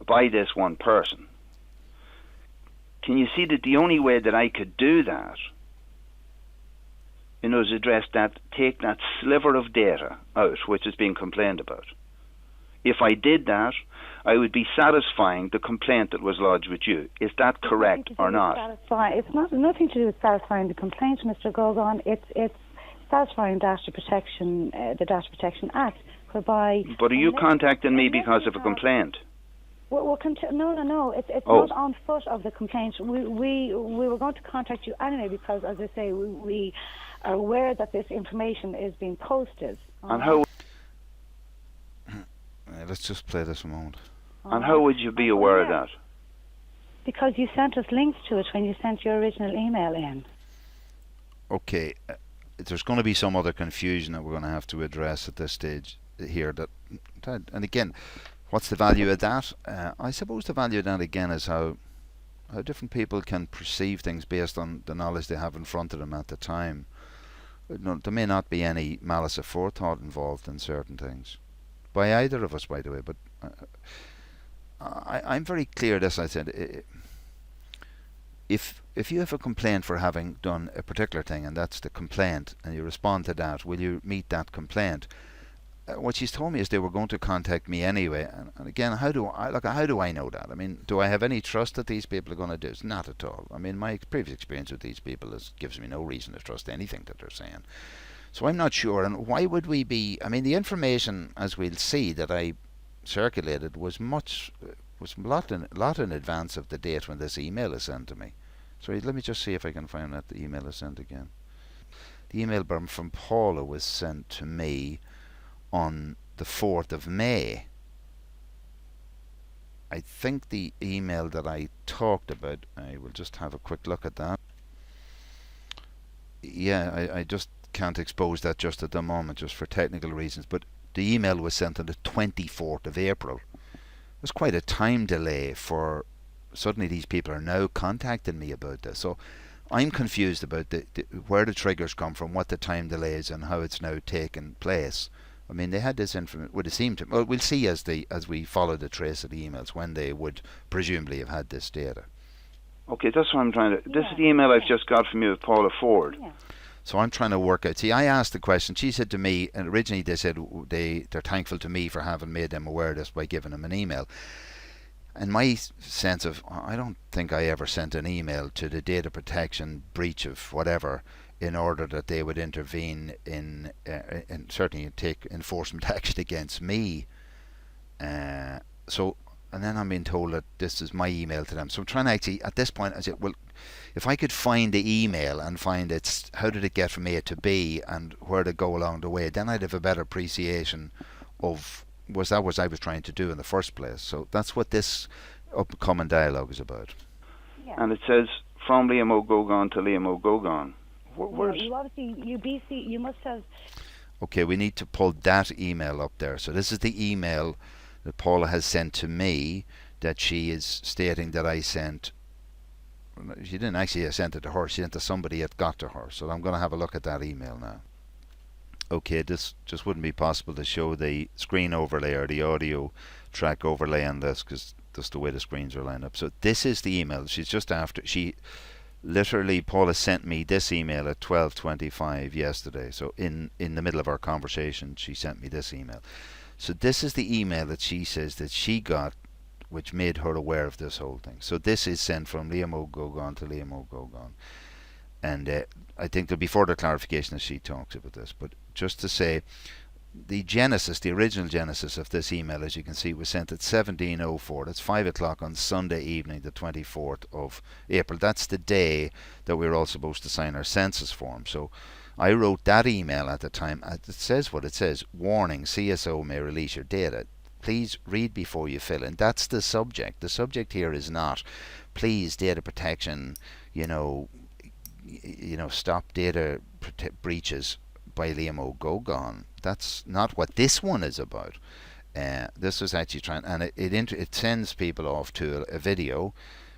Speaker 2: by this one person, can you see that the only way that I could do that, is address that, take that sliver of data out which is being complained about? If I did that, I would be satisfying the complaint that was lodged with you. Is that correct or not?
Speaker 3: It's not nothing to do with satisfying the complaint, Mr. Gogon. It's satisfying data protection, the Data Protection Act, whereby.
Speaker 2: But are you contacting me because of a complaint?
Speaker 3: No. It's not on foot of the complaint. We were going to contact you anyway because, as I say, we are aware that this information is being posted.
Speaker 2: And how?
Speaker 1: Let's just play this a moment.
Speaker 2: And how would you be aware of that?
Speaker 3: Because you sent us links to it when you sent your original email in.
Speaker 1: Okay, there's going to be some other confusion that we're going to have to address at this stage here. And again, what's the value of that? I suppose the value of that again is how different people can perceive things based on the knowledge they have in front of them at the time. There may not be any malice aforethought involved in certain things by either of us, by the way, but I'm very clear this. I said, if you have a complaint for having done a particular thing, and that's the complaint, and you respond to that, will you meet that complaint? What she's told me is they were going to contact me anyway, and again, how do I know that? I mean, do I have any trust that these people are going to do it? Not at all. I mean, my previous experience with these people gives me no reason to trust anything that they're saying. So I'm not sure. And why would we be? I mean, the information, as we'll see, that I circulated was a lot in advance of the date when this email is sent to me. So let me just see if I can find that the email is sent again. The email from Paula was sent to me on the 4th of May. I think the email that I talked about, I will just have a quick look at that. Yeah, I just can't expose that just at the moment, just for technical reasons, but the email was sent on the 24th of April. There's quite a time delay for suddenly these people are now contacting me about this. So I'm confused about where the triggers come from, what the time delay is, and how it's now taken place. I mean, they had this information, would it seem to, well, we'll see as we follow the trace of the emails when they would presumably have had this data.
Speaker 2: Okay, that's what I'm trying to. This is the email I've just got from you with Paula Forde.
Speaker 3: Yeah.
Speaker 1: So I'm trying to work out. See, I asked the question. She said to me, and originally they said they're thankful to me for having made them aware of this by giving them an email. And my sense of, I don't think I ever sent an email to the data protection breach of whatever in order that they would intervene in and certainly take enforcement action against me. And then I'm being told that this is my email to them. So I'm trying to actually, at this point, I said, well, if I could find the email and find how did it get from A to B and where to go along the way, then I'd have a better appreciation of what I was trying to do in the first place. So that's what this upcoming dialogue is about.
Speaker 3: Yeah.
Speaker 2: And it says, from Liam O'Gogan to Liam O'Gogan.
Speaker 3: You obviously, you must have.
Speaker 1: Okay, we need to pull that email up there. So this is the email that Paula has sent to me that she is stating that I sent. She didn't actually send it to her, she sent it to somebody that got to her. So I'm going to have a look at that email now. Okay, this just wouldn't be possible to show the screen overlay or the audio track overlay on this because just the way the screens are lined up. So this is the email. She's just after, Paula sent me this email at 12:25 yesterday. So in the middle of our conversation, she sent me this email. So this is the email that she says that she got, which made her aware of this whole thing. So this is sent from Liam O'Gogan to Liam O'Gogan. And I think there'll be further clarification as she talks about this. But just to say, the original genesis of this email, as you can see, was sent at 17:04. That's 5 o'clock on Sunday evening, the 24th of April. That's the day that we were all supposed to sign our census form. So I wrote that email at the time. It says what it says. Warning, CSO may release your data. Please read before you fill in. That's the subject. The subject here is not, please, data protection, stop data breaches by Liam O'Gogan. That's not what this one is about. This was actually trying, and it sends people off to a video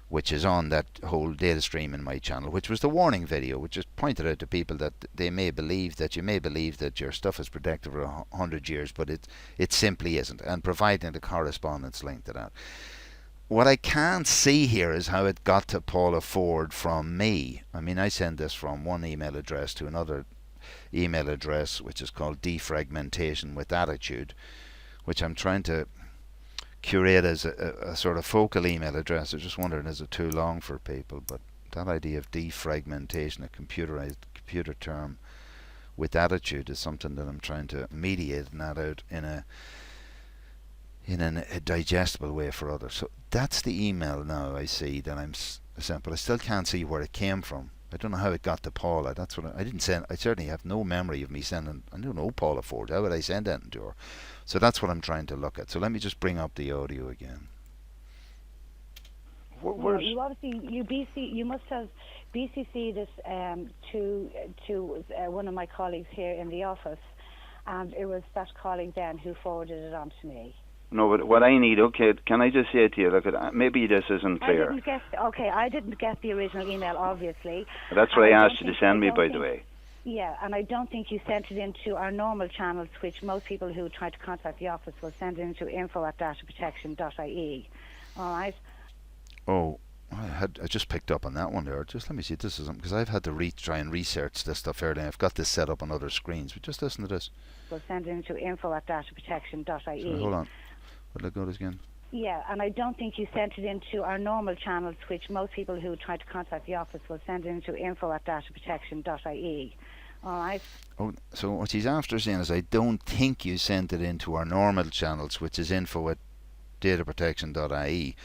Speaker 1: which is on that whole data stream in my channel, which was the warning video, which just pointed out to people that you may believe that your stuff is protected for 100 years, but it simply isn't, and providing the correspondence link to that. What I can't see here is how it got to Paula Forde from me. I mean, I send this from one email address to another email address, which is called defragmentation with attitude, which I'm trying to curate as a sort of focal email address. I was just wondering, is it too long for people? But that idea of defragmentation, a computer term with attitude, is something that I'm trying to mediate and add out in a digestible way for others. So that's the email now I see that I'm sent, but I still can't see where it came from. I don't know how it got to Paula. That's what I didn't send. I certainly have no memory of me sending. I don't know Paula Forde. How would I send anything to her? So that's what I'm trying to look at. So let me just bring up the audio again.
Speaker 3: You obviously you must have BCC'd it to one of my colleagues here in the office, and it was that colleague then who forwarded it on to me.
Speaker 2: No, but what I need, okay, can I just say to you, look, maybe this isn't clear.
Speaker 3: I didn't get the original email, obviously.
Speaker 2: That's what I asked you to send me, by the way.
Speaker 3: Yeah, and I don't think you sent it into our normal channels, which most people who try to contact the office will send it into info@dataprotection.ie. All right?
Speaker 1: Oh, I just picked up on that one there. Just let me see if this is something, because I've had to try and research this stuff earlier. I've got this set up on other screens, but just listen to this.
Speaker 3: We'll send it into info@dataprotection.ie.
Speaker 1: Sorry, hold on. Will I go this again?
Speaker 3: Yeah, and I don't think you sent it into our normal channels, which most people who try to contact the office will send it into info@dataprotection.ie. All right?
Speaker 1: Oh, so what she's after saying is, I don't think you sent it into our normal channels, which is info@dataprotection.ie.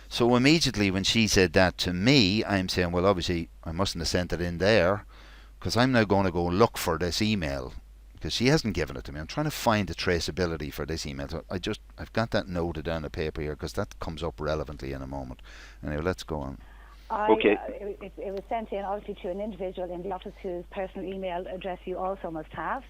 Speaker 1: So immediately when she said that to me, I'm saying, well, obviously I mustn't have sent it in there, because I'm now going to go look for this email, because she hasn't given it to me. I'm trying to find the traceability for this email. So I've got that noted down on paper here, because that comes up relevantly in a moment. Anyway, let's go on.
Speaker 2: Okay.
Speaker 3: It was sent in obviously to an individual in the office whose personal email address you also must have.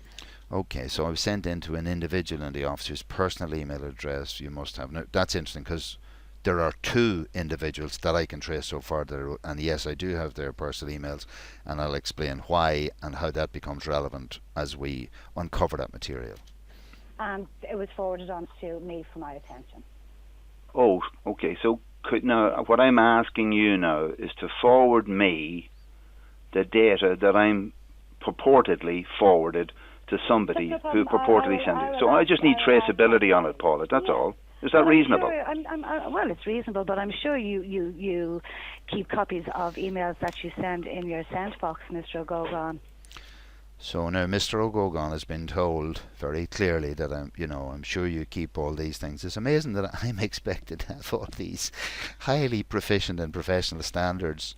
Speaker 1: Okay, so I was sent in to an individual in the office whose personal email address you must have. Now, that's interesting, because there are two individuals that I can trace so far, and yes, I do have their personal emails, and I'll explain why and how that becomes relevant as we uncover that material.
Speaker 3: And it was forwarded on to me for my attention.
Speaker 2: Oh, okay. So now, what I'm asking you now is to forward me the data that I'm purportedly forwarded to somebody who purportedly sent it. So I just need traceability on it, Paula. That's all. Is that reasonable?
Speaker 3: Sure, well, it's reasonable, but I'm sure you keep copies of emails that you send in your sent box, Mr. O'Gogan.
Speaker 1: So now Mr. O'Gogan has been told very clearly that I'm sure you keep all these things. It's amazing that I'm expected to have all these highly proficient and professional standards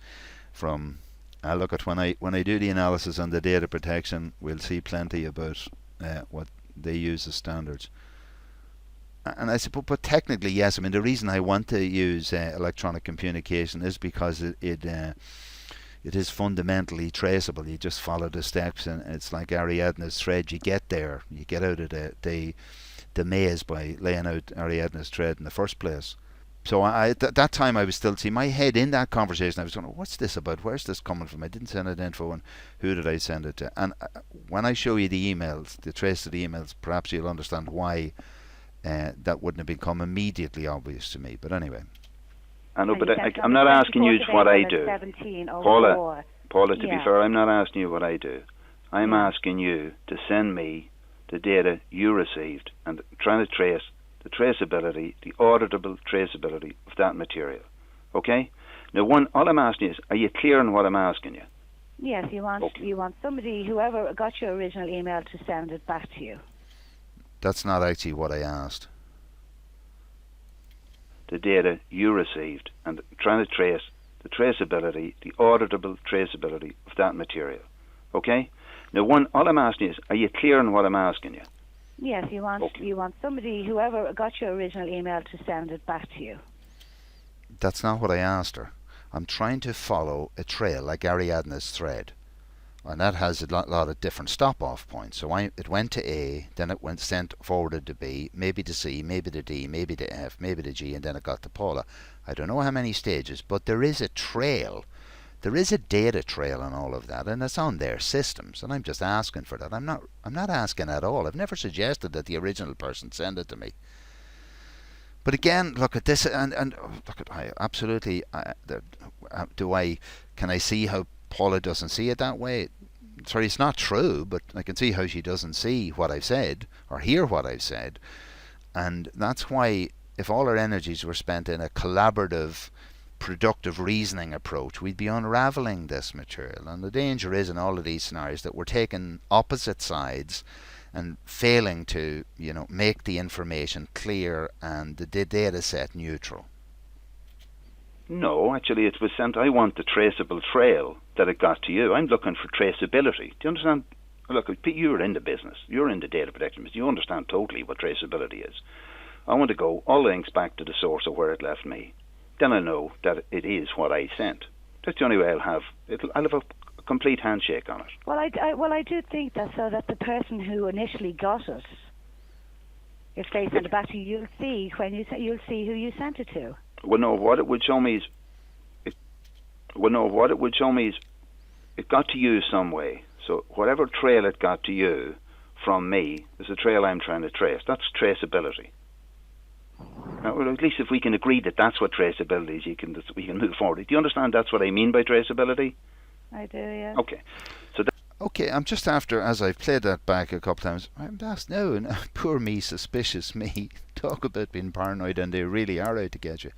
Speaker 1: from. Look at when I do the analysis on the data protection, we'll see plenty about what they use as standards. And I suppose, but technically, yes. I mean, the reason I want to use electronic communication is because it is fundamentally traceable. You just follow the steps, and it's like Ariadne's thread. You get there, you get out of the maze by laying out Ariadne's thread in the first place. So at that time I was still seeing my head in that conversation. I was going, what's this about? Where's this coming from? I didn't send it info, and who did I send it to? And when I show you the emails, the trace of the emails, perhaps you'll understand why that wouldn't have become immediately obvious to me. But anyway.
Speaker 2: I know, but I'm not asking you what I do. Paula, to be fair, I'm not asking you what I do. I'm asking you to send me the data you received and trying to trace the traceability, the auditable traceability of that material. Okay? Now, all I'm asking you is, are you clear on what I'm asking you?
Speaker 3: Yes, you want somebody, whoever got your original email, to send it back to you.
Speaker 1: That's not actually what I asked.
Speaker 2: The data you received and trying to trace the traceability, the auditable traceability of that material. Okay? Now, all I'm asking you is, are you clear on what I'm asking you?
Speaker 3: Yes, you want somebody, whoever got your original email, to send it back to you.
Speaker 1: That's not what I asked her. I'm trying to follow a trail like Ariadne's thread, and that has a lot of different stop-off points. So it went to A, then it went forwarded to B, maybe to C, maybe to D, maybe to F, maybe to G, and then it got to Paula. I don't know how many stages, but there is a trail. There is a data trail on all of that, and it's on their systems, and I'm just asking for that. I'm not asking at all. I've never suggested that the original person send it to me. But again, look at this, and look at can I see how Paula doesn't see it that way? Sorry, it's not true, but I can see how she doesn't see what I've said or hear what I've said, and that's why if all our energies were spent in a collaborative, productive reasoning approach, we'd be unraveling this material. And the danger is in all of these scenarios that we're taking opposite sides and failing to, make the information clear and the data set neutral.
Speaker 2: No, actually it was sent. I want the traceable trail that it got to you. I'm looking for traceability. Do you understand? Look, you're in the business. You're in the data protection business. You understand totally what traceability is. I want to go all the links back to the source of where it left me. Then I know that it is what I sent. That's the only way I'll have a complete handshake on it.
Speaker 3: Well, I do think that so that the person who initially got it, if they send it back to you, you'll see you'll see who you sent it to.
Speaker 2: Well, no. What it would show me is, it got to you some way. So whatever trail it got to you from me is a trail I'm trying to trace. That's traceability. Now, well, at least if we can agree that that's what traceability is, we can move forward. Do you understand that's what I mean by traceability?
Speaker 3: I do, yeah.
Speaker 2: Okay.
Speaker 1: Okay, I'm just after, as I've played that back a couple times, I'm asked now, and poor me, suspicious me, talk about being paranoid and they really are out to get you.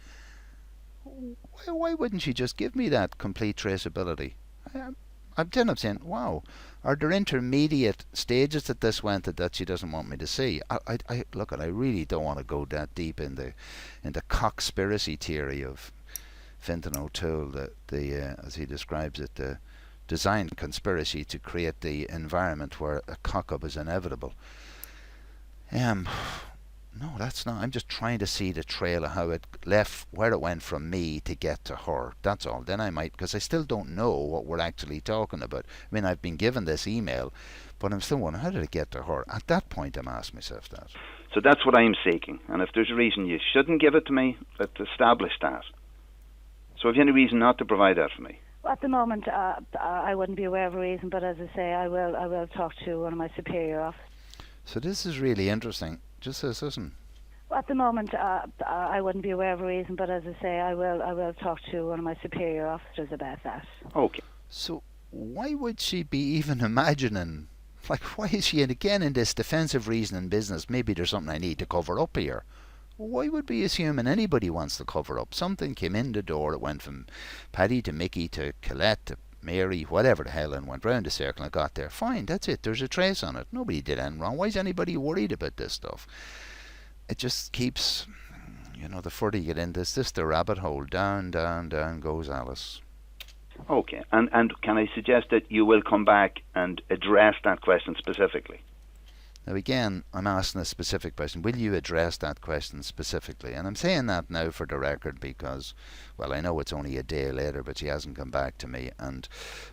Speaker 1: Why wouldn't she just give me that complete traceability? I'm saying, wow, are there intermediate stages that this went that she doesn't want me to see? I really don't want to go that deep in the cockspiracy theory of Fintan O'Toole, as he describes it, the design conspiracy to create the environment where a cock-up is inevitable. No, that's not. I'm just trying to see the trail of how it left, where it went from me to get to her. That's all. Then I might, because I still don't know what we're actually talking about. I mean, I've been given this email, but I'm still wondering, how did it get to her? At that point, I'm asking myself that.
Speaker 2: So that's what I'm seeking. And if there's a reason you shouldn't give it to me, let's establish that. So have you any reason not to provide that for me?
Speaker 3: At the moment, I wouldn't be aware of a reason, but as I say, I will talk to one of my superior officers.
Speaker 1: So this is really interesting. Just says, listen.
Speaker 3: At the moment, I wouldn't be aware of a reason, but as I say, I will talk to one of my superior officers about that.
Speaker 2: Okay.
Speaker 1: So why would she be even imagining? Like, why is she again in this defensive reasoning business? Maybe there's something I need to cover up here. Why would we assuming anybody wants to cover up? Something came in the door. It went from Paddy to Mickey to Colette to Mary, whatever the hell, and went round the circle and got there. Fine, that's it. There's a trace on it. Nobody did anything wrong. Why is anybody worried about this stuff? It just keeps, the further you get in this the rabbit hole. Down, down, down goes Alice.
Speaker 2: Okay, and can I suggest that you will come back and address that question specifically?
Speaker 1: Now again, I'm asking a specific question. Will you address that question specifically? And I'm saying that now for the record because, well, I know it's only a day later, but she hasn't come back to me. And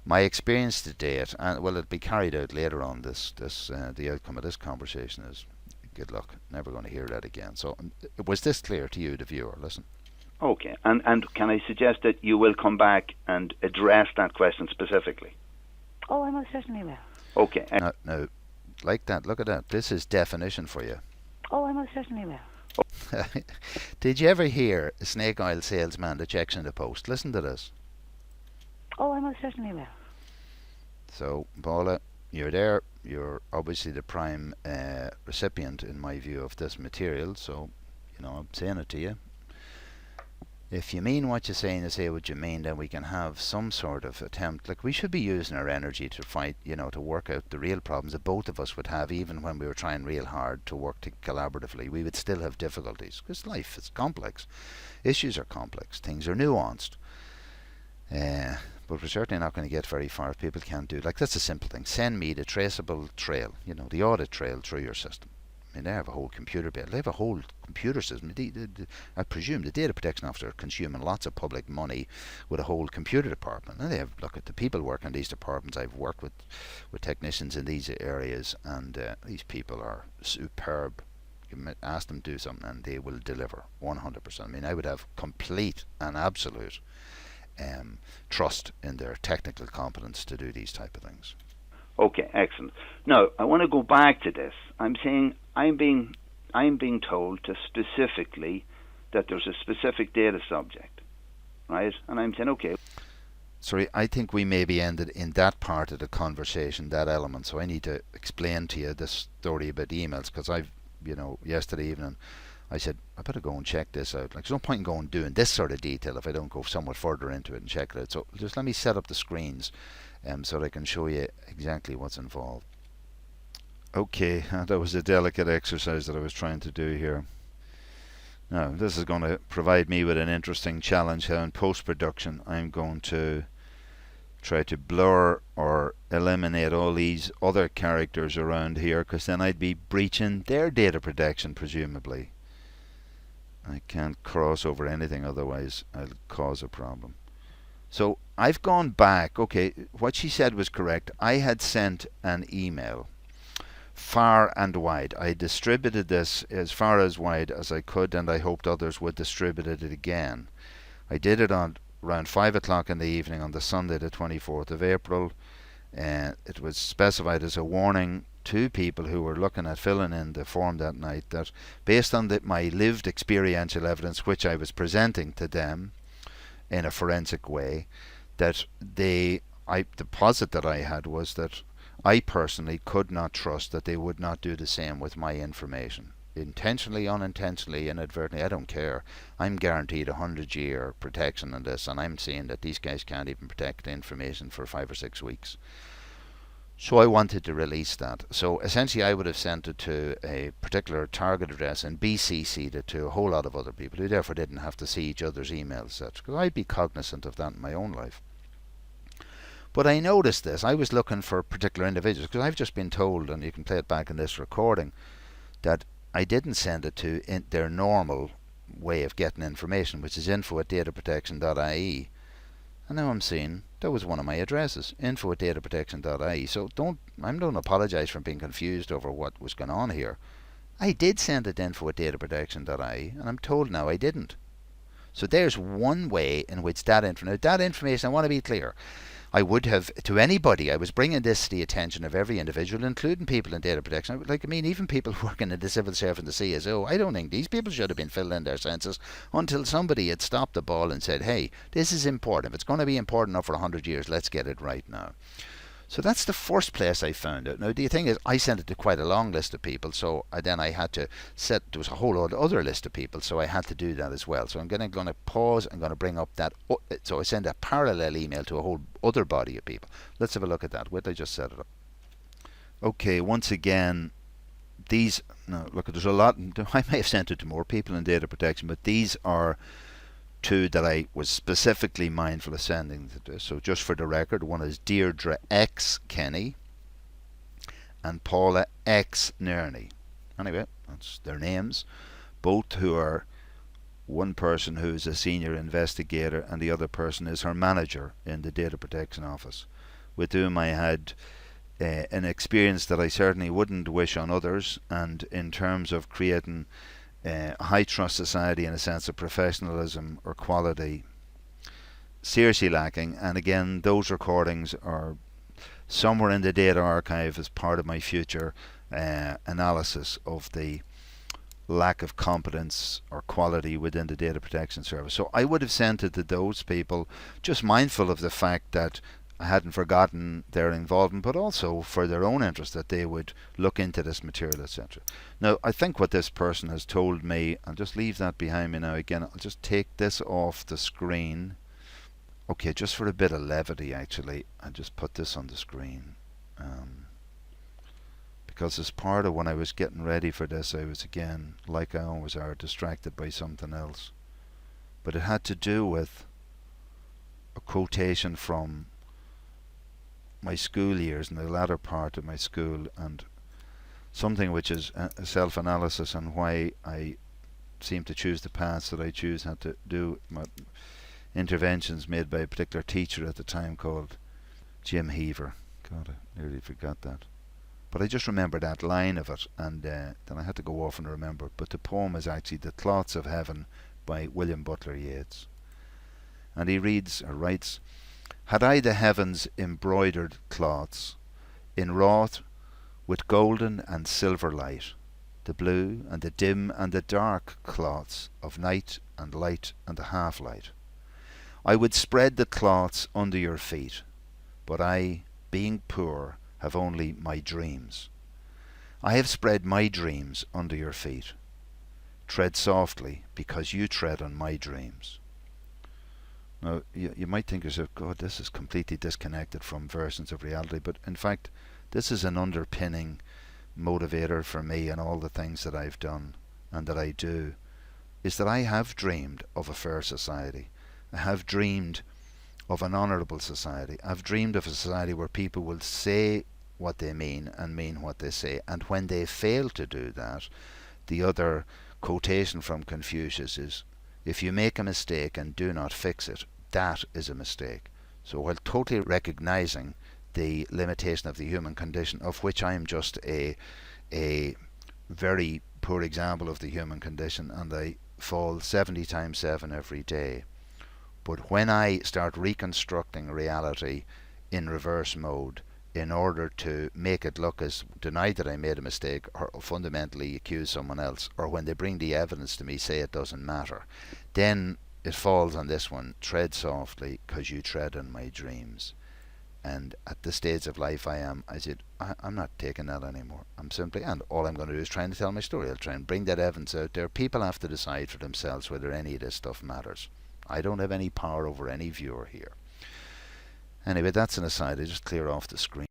Speaker 1: my experience to date, and well, it'll be carried out later on. The outcome of this conversation is, good luck. Never going to hear that again. So, was this clear to you, the viewer? Listen.
Speaker 2: Okay, and can I suggest that you will come back and address that question specifically?
Speaker 3: Oh, I most certainly will.
Speaker 2: Okay.
Speaker 1: Now, like that, look at that. This is definition for you.
Speaker 3: Oh, I most certainly will.
Speaker 1: Did you ever hear a snake oil salesman that checks in the post? Listen to this.
Speaker 3: Oh, I most certainly will.
Speaker 1: So, Paula, you're there. You're obviously the prime recipient, in my view, of this material. So, I'm saying it to you. If you mean what you're saying and say what you mean, then we can have some sort of attempt. Like, we should be using our energy to fight, to work out the real problems that both of us would have, even when we were trying real hard to work collaboratively. We would still have difficulties, because life is complex. Issues are complex. Things are nuanced. But we're certainly not going to get very far if people can't do it. Like, that's a simple thing. Send me the traceable trail, the audit trail through your system. I mean, they have a whole computer bit. They have a whole computer system. I presume the data protection officer are consuming lots of public money with a whole computer department. And they have, look at the people working in these departments. I've worked with technicians in these areas, and these people are superb. You ask them to do something and they will deliver 100%. I mean, I would have complete and absolute trust in their technical competence to do these type of things.
Speaker 2: Okay, excellent. Now, I want to go back to this. I'm saying I'm being told to specifically that there's a specific data subject, right? And I'm saying, okay.
Speaker 1: Sorry, I think we maybe ended in that part of the conversation, that element. So I need to explain to you this story about emails, because I've, yesterday evening, I said, I better go and check this out. Like, there's no point in going doing this sort of detail if I don't go somewhat further into it and check it out. So just let me set up the screens so that I can show you exactly what's involved. Okay, that was a delicate exercise that I was trying to do here. Now, this is going to provide me with an interesting challenge how in post-production I'm going to try to blur or eliminate all these other characters around here, because then I'd be breaching their data protection, presumably. I can't cross over anything, otherwise I'll cause a problem. So I've gone back. Okay, what she said was correct. I had sent an email far and wide. I distributed this as far as wide as I could, and I hoped others would distribute it again. I did it on around 5 o'clock in the evening on the Sunday the 24th of April. It was specified as a warning to people who were looking at filling in the form that night that based on my lived experiential evidence, which I was presenting to them in a forensic way, that the deposit that I had was that I personally could not trust that they would not do the same with my information. Intentionally, unintentionally, inadvertently, I don't care. I'm guaranteed 100-year protection on this, and I'm seeing that these guys can't even protect the information for 5 or 6 weeks. So I wanted to release that. So essentially I would have sent it to a particular target address and BCC'd it to a whole lot of other people who therefore didn't have to see each other's emails, etc. Because I'd be cognizant of that in my own life. But I noticed this. I was looking for particular individuals because I've just been told, and you can play it back in this recording, that I didn't send it to their normal way of getting information, which is info@dataprotection.ie. And now I'm seeing that was one of my addresses, info@dataprotection.ie. So I don't apologise for being confused over what was going on here. I did send it to info@dataprotection.ie, and I'm told now I didn't. So there's one way in which that information, I want to be clear, I would have, to anybody, I was bringing this to the attention of every individual, including people in data protection. Even people working in the civil service and the CSO, I don't think these people should have been filled in their census until somebody had stopped the ball and said, hey, this is important. If it's going to be important enough for 100 years, let's get it right now. So that's the first place I found it. Now, the thing is, I sent it to quite a long list of people, so then I had to there was a whole other list of people, so I had to do that as well. So I'm going to pause, I'm going to bring up that, so I send a parallel email to a whole other body of people. Let's have a look at that. Wait, I just set it up. Okay, once again, there's a lot, I may have sent it to more people in data protection, but these are two that I was specifically mindful of sending to this. So just for the record, one is Deirdre X Kenny and Paula X Nerney. Anyway, that's their names. Both who are, one person who is a senior investigator and the other person is her manager in the data protection office, with whom I had an experience that I certainly wouldn't wish on others, and in terms of creating a high trust society in a sense of professionalism or quality, seriously lacking. And again, those recordings are somewhere in the data archive as part of my future analysis of the lack of competence or quality within the data protection service. So I would have sent it to those people, just mindful of the fact that I hadn't forgotten their involvement, but also for their own interest that they would look into this material, etc. Now, I think what this person has told me, I'll just leave that behind me now again. I'll just take this off the screen. Okay, just for a bit of levity, actually, I'll just put this on the screen. Because as part of when I was getting ready for this, I was, again, like I always are, distracted by something else. But it had to do with a quotation from my school years, in the latter part of my school, and something which is a self-analysis on why I seem to choose the paths that I choose, had to do with interventions made by a particular teacher at the time called Jim Heaver. God, I nearly forgot that. But I just remember that line of it, and then I had to go off and remember it. But the poem is actually The Cloths of Heaven by William Butler Yeats. And he writes, had I the heavens embroidered cloths, inwrought with golden and silver light, the blue and the dim and the dark cloths of night and light and the half-light, I would spread the cloths under your feet, but I, being poor, have only my dreams. I have spread my dreams under your feet. tread softly, because you tread on my dreams. Now, you might think to yourself, God, this is completely disconnected from versions of reality, but in fact, this is an underpinning motivator for me and all the things that I've done and that I do, is that I have dreamed of a fair society. I have dreamed of an honourable society. I've dreamed of a society where people will say what they mean and mean what they say, and when they fail to do that, the other quotation from Confucius is, if you make a mistake and do not fix it, that is a mistake. So while totally recognizing the limitation of the human condition, of which I am just a very poor example of the human condition, and I fall 70 times 7 every day. But when I start reconstructing reality in reverse mode in order to make it look as deny that I made a mistake or fundamentally accuse someone else, or when they bring the evidence to me say it doesn't matter, then it falls on this one, tread softly because you tread on my dreams. And at the stage of life I'm not taking that anymore. I'm simply, and all I'm going to do is try and tell my story. I'll try and bring that evidence out there. People have to decide for themselves whether any of this stuff matters. I don't have any power over any viewer here. Anyway, that's an aside. I just clear off the screen.